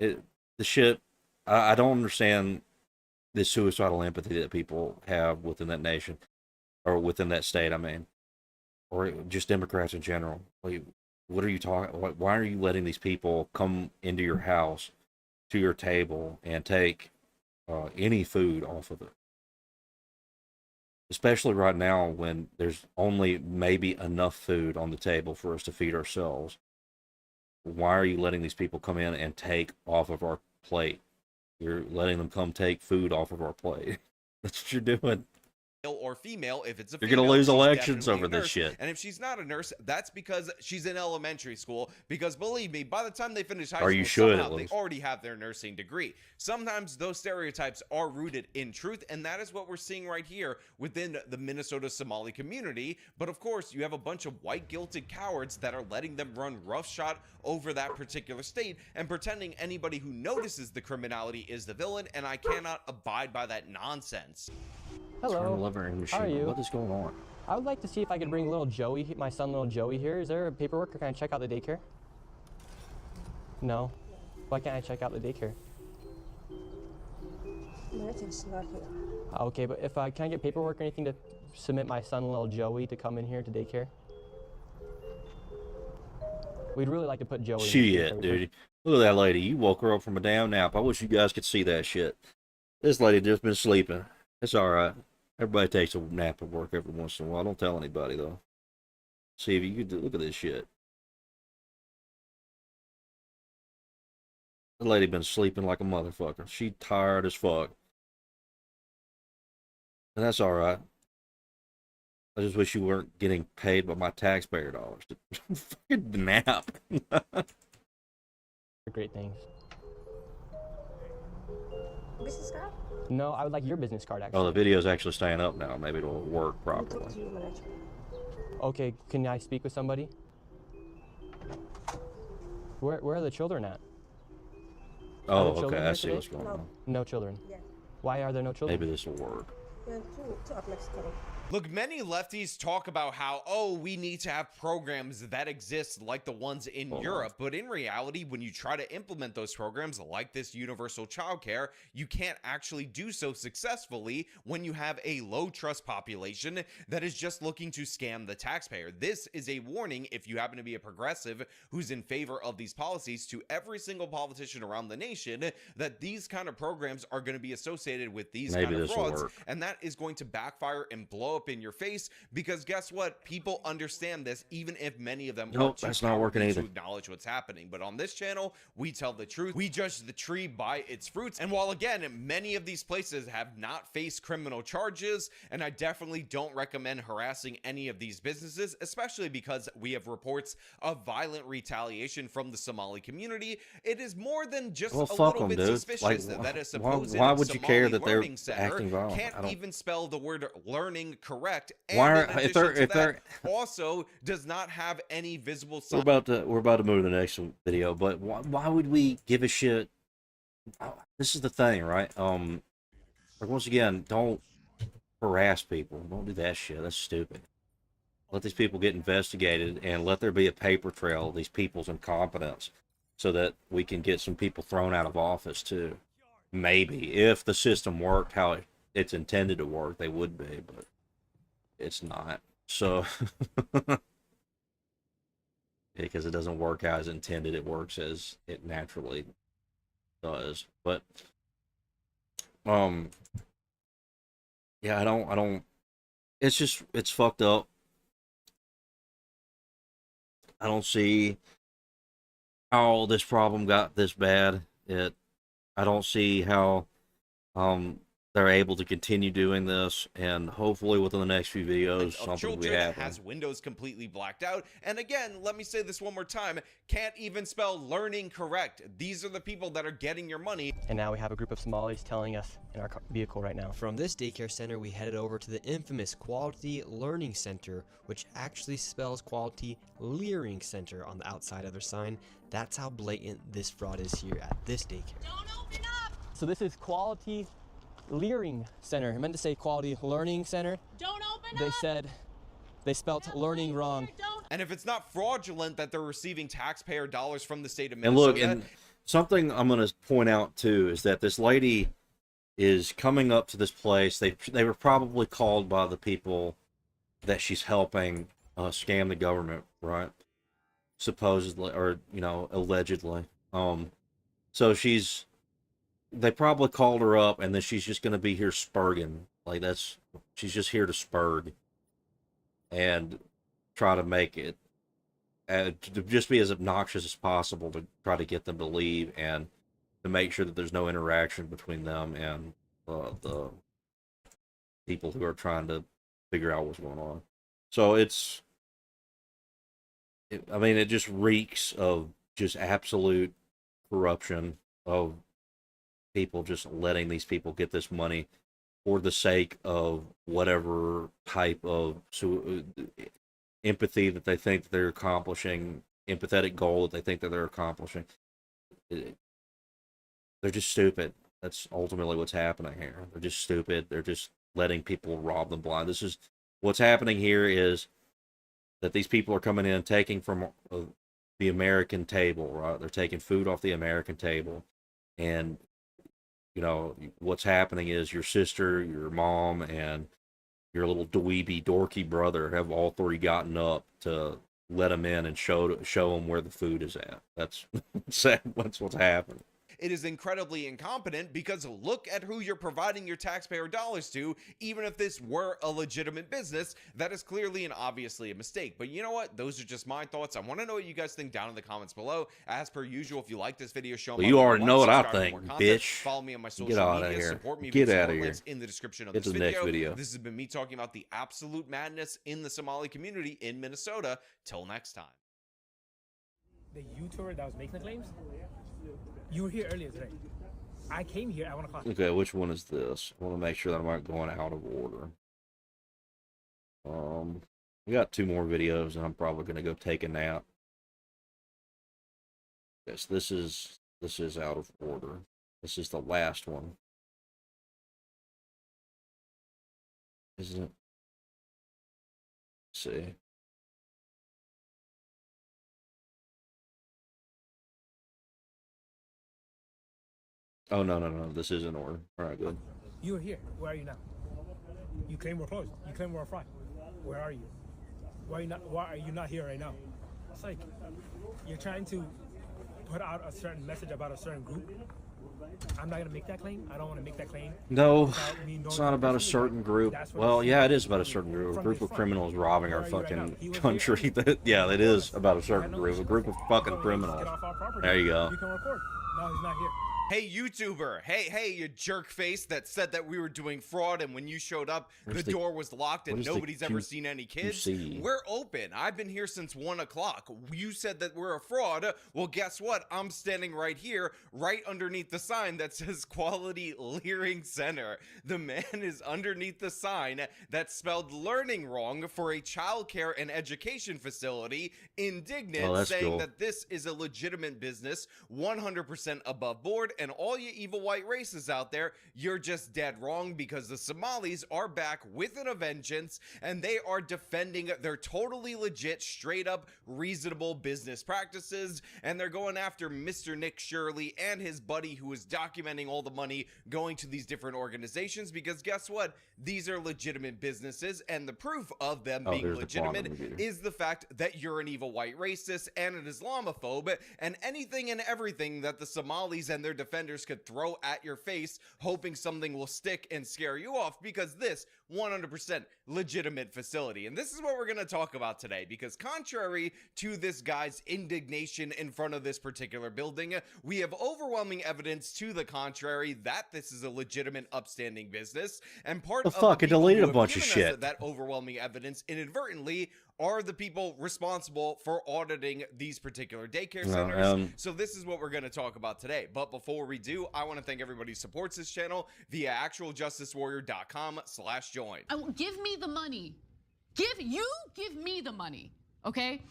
the shit, I don't understand the suicidal empathy that people have within that nation, or within that state, I mean, or just Democrats in general. Like, what are you talking? Why are you letting these people come into your house, to your table, and take any food off of it? Especially right now when there's only maybe enough food on the table for us to feed ourselves. Why are you letting these people come in and take off of our plate? You're letting them come take food off of our plate. That's what you're doing. Or female. If it's a You're female, gonna lose she's elections definitely over a this nurse. shit. And if she's not a nurse, that's because she's in elementary school. Because believe me, by the time they finish high Or school, you should, somehow at they least. already have their nursing degree. Sometimes those stereotypes are rooted in truth, and that is what we're seeing right here within the Minnesota Somali community. But of course, you have a bunch of white guilted cowards that are letting them run roughshod over that particular state and pretending anybody who notices the criminality is the villain, and I cannot abide by that nonsense. Turn the Hello. lever How are machine. you? What is going on? I would like to see if I could bring little Joey, my son, little Joey here. Is there paperwork, or can I check out the daycare? No. Why can't I check out the daycare? Manager's not here. Okay, but if can I get paperwork or anything to submit my son, little Joey, to come in here to daycare? We'd really like to put Joey in Shit, daycare. dude. Look at that lady. You woke her up from a damn nap. I wish you guys could see that shit. This lady just been sleeping. It's all right. Everybody takes a nap at work every once in a while. Don't tell anybody, though. See if you could look at this shit. The lady been sleeping like a motherfucker. She tired as fuck. And that's all right. I just wish you weren't getting paid by my taxpayer dollars to fucking nap. Great things. Business card? No, I would like your business card, actually. Oh, the video's actually staying up now. Maybe it'll work You properly. talk to your manager. Okay, can I speak with somebody? Where are the children at? Oh, the children okay. I here see today? what's going on. No children. Yeah. Why are there no children? Maybe this will work. Yeah, two of Mexico. Look, many lefties talk about how, oh, we need to have programs that exist like the ones in Europe. But in reality, when you try to implement those programs like this universal childcare, you can't actually do so successfully when you have a low trust population that is just looking to scam the taxpayer. This is a warning, if you happen to be a progressive who's in favor of these policies, to every single politician around the nation, that these kind of programs are going to be associated with these Maybe kind of this will frauds. work. And that is going to backfire and blow up in your face, because guess what? People understand this, even if many of them Nope, are too that's not working cowardly either. to acknowledge what's happening. But on this channel, we tell the truth. We judge the tree by its fruits. And while again, many of these places have not faced criminal charges, and I definitely don't recommend harassing any of these businesses, especially because we have reports of violent retaliation from the Somali community, it is more than just Well, a fuck little 'em, bit dude. suspicious Like, that a why supposed would you care Somali that they're learning center acting violent? I can't don't- even spell the word learning correct. And Why are- in if addition they're- to if they're- that, also does not have any visible We're sign. about to move to the next video, but why would we give a shit? This is the thing, right? Like, once again, don't harass people. Don't do that shit. That's stupid. Let these people get investigated, and let there be a paper trail of these people's incompetence, so that we can get some people thrown out of office too. Maybe if the system worked how it's intended to work, they would be, but it's not. So. Because it doesn't work as intended, it works as it naturally does. But yeah, I don't it's fucked up. I don't see how this problem got this bad. I don't see how they're able to continue doing this, and hopefully within the next few videos, Of something will be children happening. has windows completely blacked out. And again, let me say this one more time, can't even spell learning correct. These are the people that are getting your money. And now we have a group of Somalis telling us in our vehicle right now. From this daycare center, we headed over to the infamous Quality Learning Center, which actually spells Quality Leering Center on the outside of their sign. That's how blatant this fraud is here at this daycare. Don't open up! So this is Quality Leering Center. I meant to say Quality Learning Center. Don't open They up! said they spelt learning wrong. Don't. And if it's not fraudulent that they're receiving taxpayer dollars from the state of And Minnesota. look, and something I'm going to point out too is that this lady is coming up to this place. They were probably called by the people that she's helping scam the government, right? Supposedly, or allegedly. So they probably called her up, and then she's just going to be here spurging. Like she's just here to spurg and try to make it, to just be as obnoxious as possible to try to get them to leave and to make sure that there's no interaction between them and the people who are trying to figure out what's going on. So it just reeks of just absolute corruption of people just letting these people get this money for the sake of whatever type of empathy that they think that they're accomplishing, empathetic goal that they think that they're accomplishing. They're just stupid. That's ultimately what's happening here. They're just stupid. They're just letting people rob them blind. This is what's happening here, is that these people are coming in and taking from the American table, right? They're taking food off the American table. And, what's happening is your sister, your mom, and your little dweeby, dorky brother have all three gotten up to let them in and show them where the food is at. That's what's happening. It is incredibly incompetent because look at who you're providing your taxpayer dollars to. Even if this were a legitimate business, that is clearly and obviously a mistake. But you know what? Those are just my thoughts. I want to know what you guys think down in the comments below. As per usual, if you like this video, show me. Well, you already know what I think, bitch. Follow me on my social Get out media. of here. Support me. Get out of here. Links in the description of Get this to the next video. This has been me talking about the absolute madness in the Somali community in Minnesota. Till next time. The YouTuber that was making the claims, you were here earlier today. I came here at 1 o'clock. Okay, which one is this? I want to make sure that I'm not going out of order. We got 2 more videos, and I'm probably going to go take a nap. Yes, this is out of order. This is the last one. Isn't it? Let's see. Oh, no. This is in order. All right, good. You were here. Where are you now? You claim we're closed. You claim we're on Friday. Where are you? Why are you not here right now? It's like you're trying to put out a certain message about a certain group. I'm not going to make that claim. I don't want to make that claim. No, it's not about a certain group. Well, yeah, it is about a certain group. A group of criminals robbing our fucking country. Yeah, it is about a certain group. A group of fucking criminals. There you go. You can record. No, he's not here. Hey, YouTuber. Hey, you jerk face that said that we were doing fraud, and when you showed up, the door was locked and nobody's ever seen any kids. We're open. I've been here since 1 o'clock. You said that we're a fraud. Well, guess what? I'm standing right here, right underneath the sign that says Quality Leering Center. The man is underneath the sign that spelled learning wrong for a childcare and education facility, indignant, saying that this is a legitimate business, 100% above board. And all you evil white races out there, you're just dead wrong, because the Somalis are back with a vengeance, and they are defending their totally legit, straight up, reasonable business practices, and they're going after Mr. Nick Shirley and his buddy who is documenting all the money going to these different organizations, because guess what? These are legitimate businesses, and the proof of them being legitimate is the fact that you're an evil white racist and an Islamophobe, and anything and everything that the Somalis and their offenders could throw at your face, hoping something will stick and scare you off, because this 100% legitimate facility. And this is what we're going to talk about today, because contrary to this guy's indignation in front of this particular building, we have overwhelming evidence to the contrary that this is a legitimate upstanding business. And part The of fuck, the it people deleted who a have bunch of given us shit. that overwhelming evidence inadvertently are the people responsible for auditing these particular daycare centers. So this is what we're going to talk about today. But before we do, I want to thank everybody who supports this channel via actualjusticewarrior.com/join. Give me the money. Give me the money, okay?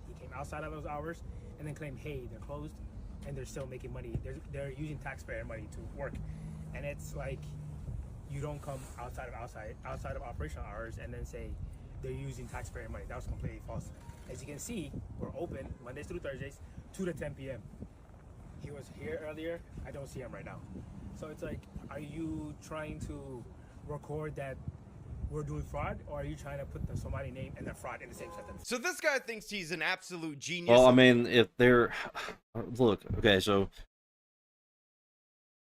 He came outside of those hours and then claimed, hey, they're closed and they're still making money. They're using taxpayer money to work. And it's like, you don't come outside of operational hours and then say they're using taxpayer money. That was completely false. As you can see, we're open Mondays through Thursdays, 2 to 10 p.m. He was here earlier. I don't see him right now. So it's like, are you trying to record that we're doing fraud, or are you trying to put the Somali name and the fraud in the same sentence? So this guy thinks he's an absolute genius. Well, I mean, if they're... Look, okay, so...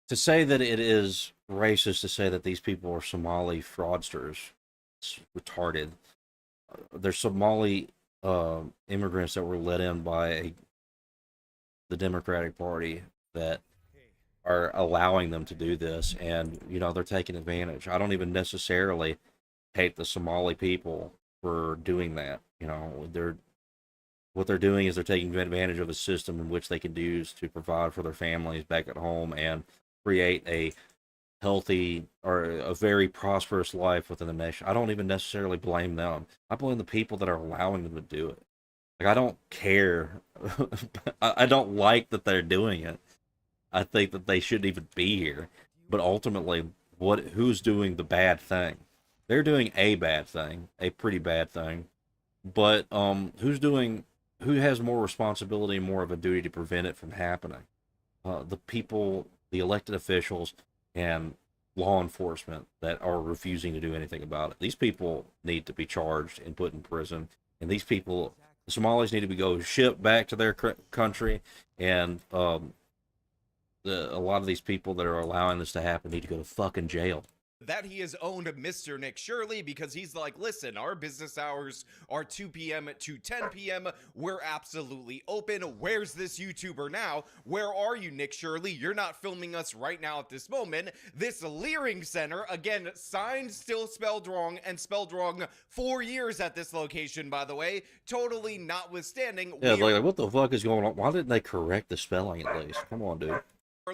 To say that it is racist to say that these people are Somali fraudsters, it's retarded. They're Somali immigrants that were let in by the Democratic Party that are allowing them to do this, and, you know, they're taking advantage. I don't even necessarily hate the Somali people for doing that. You know, what they're doing is they're taking advantage of a system in which they can use to provide for their families back at home and create a healthy or a very prosperous life within the nation. I don't even necessarily blame them. I blame the people that are allowing them to do it. Like, I don't care. I don't like that they're doing it. I think that they shouldn't even be here. But ultimately, who's doing the bad thing? They're doing a bad thing, a pretty bad thing. But who has more responsibility and more of a duty to prevent it from happening? The people, the elected officials, and law enforcement that are refusing to do anything about it. These people need to be charged and put in prison. And these people, the Somalis, need to go shipped back to their country. And a lot of these people that are allowing this to happen need to go to fucking jail. That he has owned Mr. Nick Shirley, because he's like, listen, our business hours are 2 p.m. to 10 p.m. We're absolutely open. Where's this YouTuber now? Where are you, Nick Shirley? You're not filming us right now at this moment. This Leering Center, again, signed still spelled wrong, and spelled wrong 4 years at this location, by the way, totally notwithstanding. Yeah, like, what the fuck is going on? Why didn't they correct the spelling at least? Come on, dude.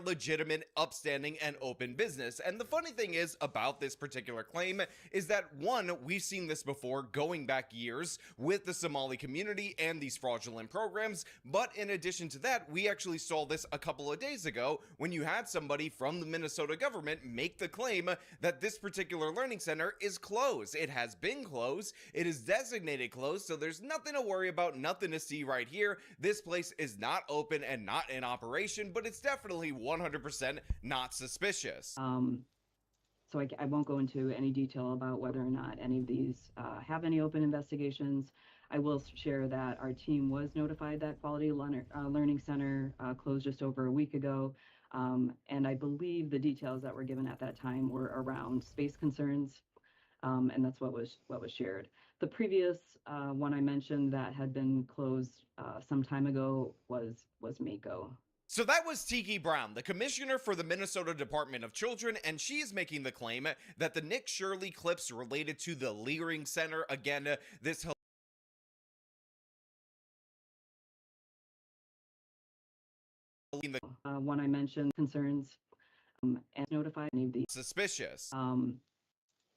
Legitimate, upstanding, and open business. And the funny thing is about this particular claim is that, one, we've seen this before going back years with the Somali community and these fraudulent programs, but in addition to that, we actually saw this a couple of days ago when you had somebody from the Minnesota government make the claim that this particular learning center is closed. It has been closed, it is designated closed, so there's nothing to worry about, nothing to see right here. This place is not open and not in operation, but it's definitely 100% not suspicious. So I won't go into any detail about whether or not any of these have any open investigations. I will share that our team was notified that Quality Learning Center closed just over a week ago. And I believe the details that were given at that time were around space concerns. And that's what was shared. The previous one I mentioned that had been closed some time ago was Mako. So that was Tiki Brown, the commissioner for the Minnesota Department of Children, and she is making the claim that the Nick Shirley clips related to the Leering Center, again, this one I mentioned concerns and notify any of the suspicious.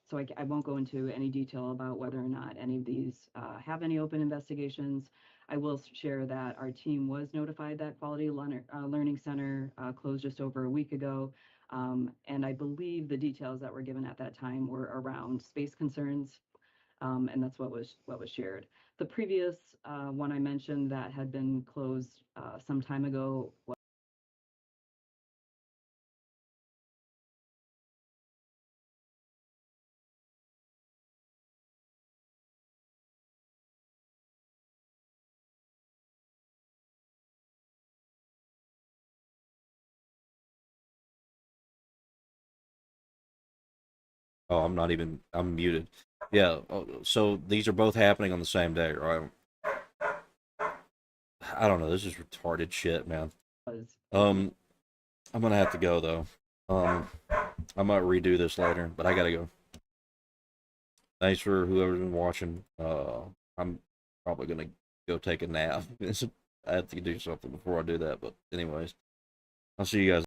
So I won't go into any detail about whether or not any of these have any open investigations. I will share that our team was notified that Quality Learning Center closed just over a week ago. And I believe the details that were given at that time were around space concerns. And that's what was shared. The previous one I mentioned that had been closed some time ago Oh, I'm muted. Yeah, so these are both happening on the same day, right? I don't know. This is retarded shit, man. I'm gonna have to go though. I might redo this later, but I gotta go. Thanks for whoever's been watching. I'm probably gonna go take a nap. I have to do something before I do that, but anyways, I'll see you guys.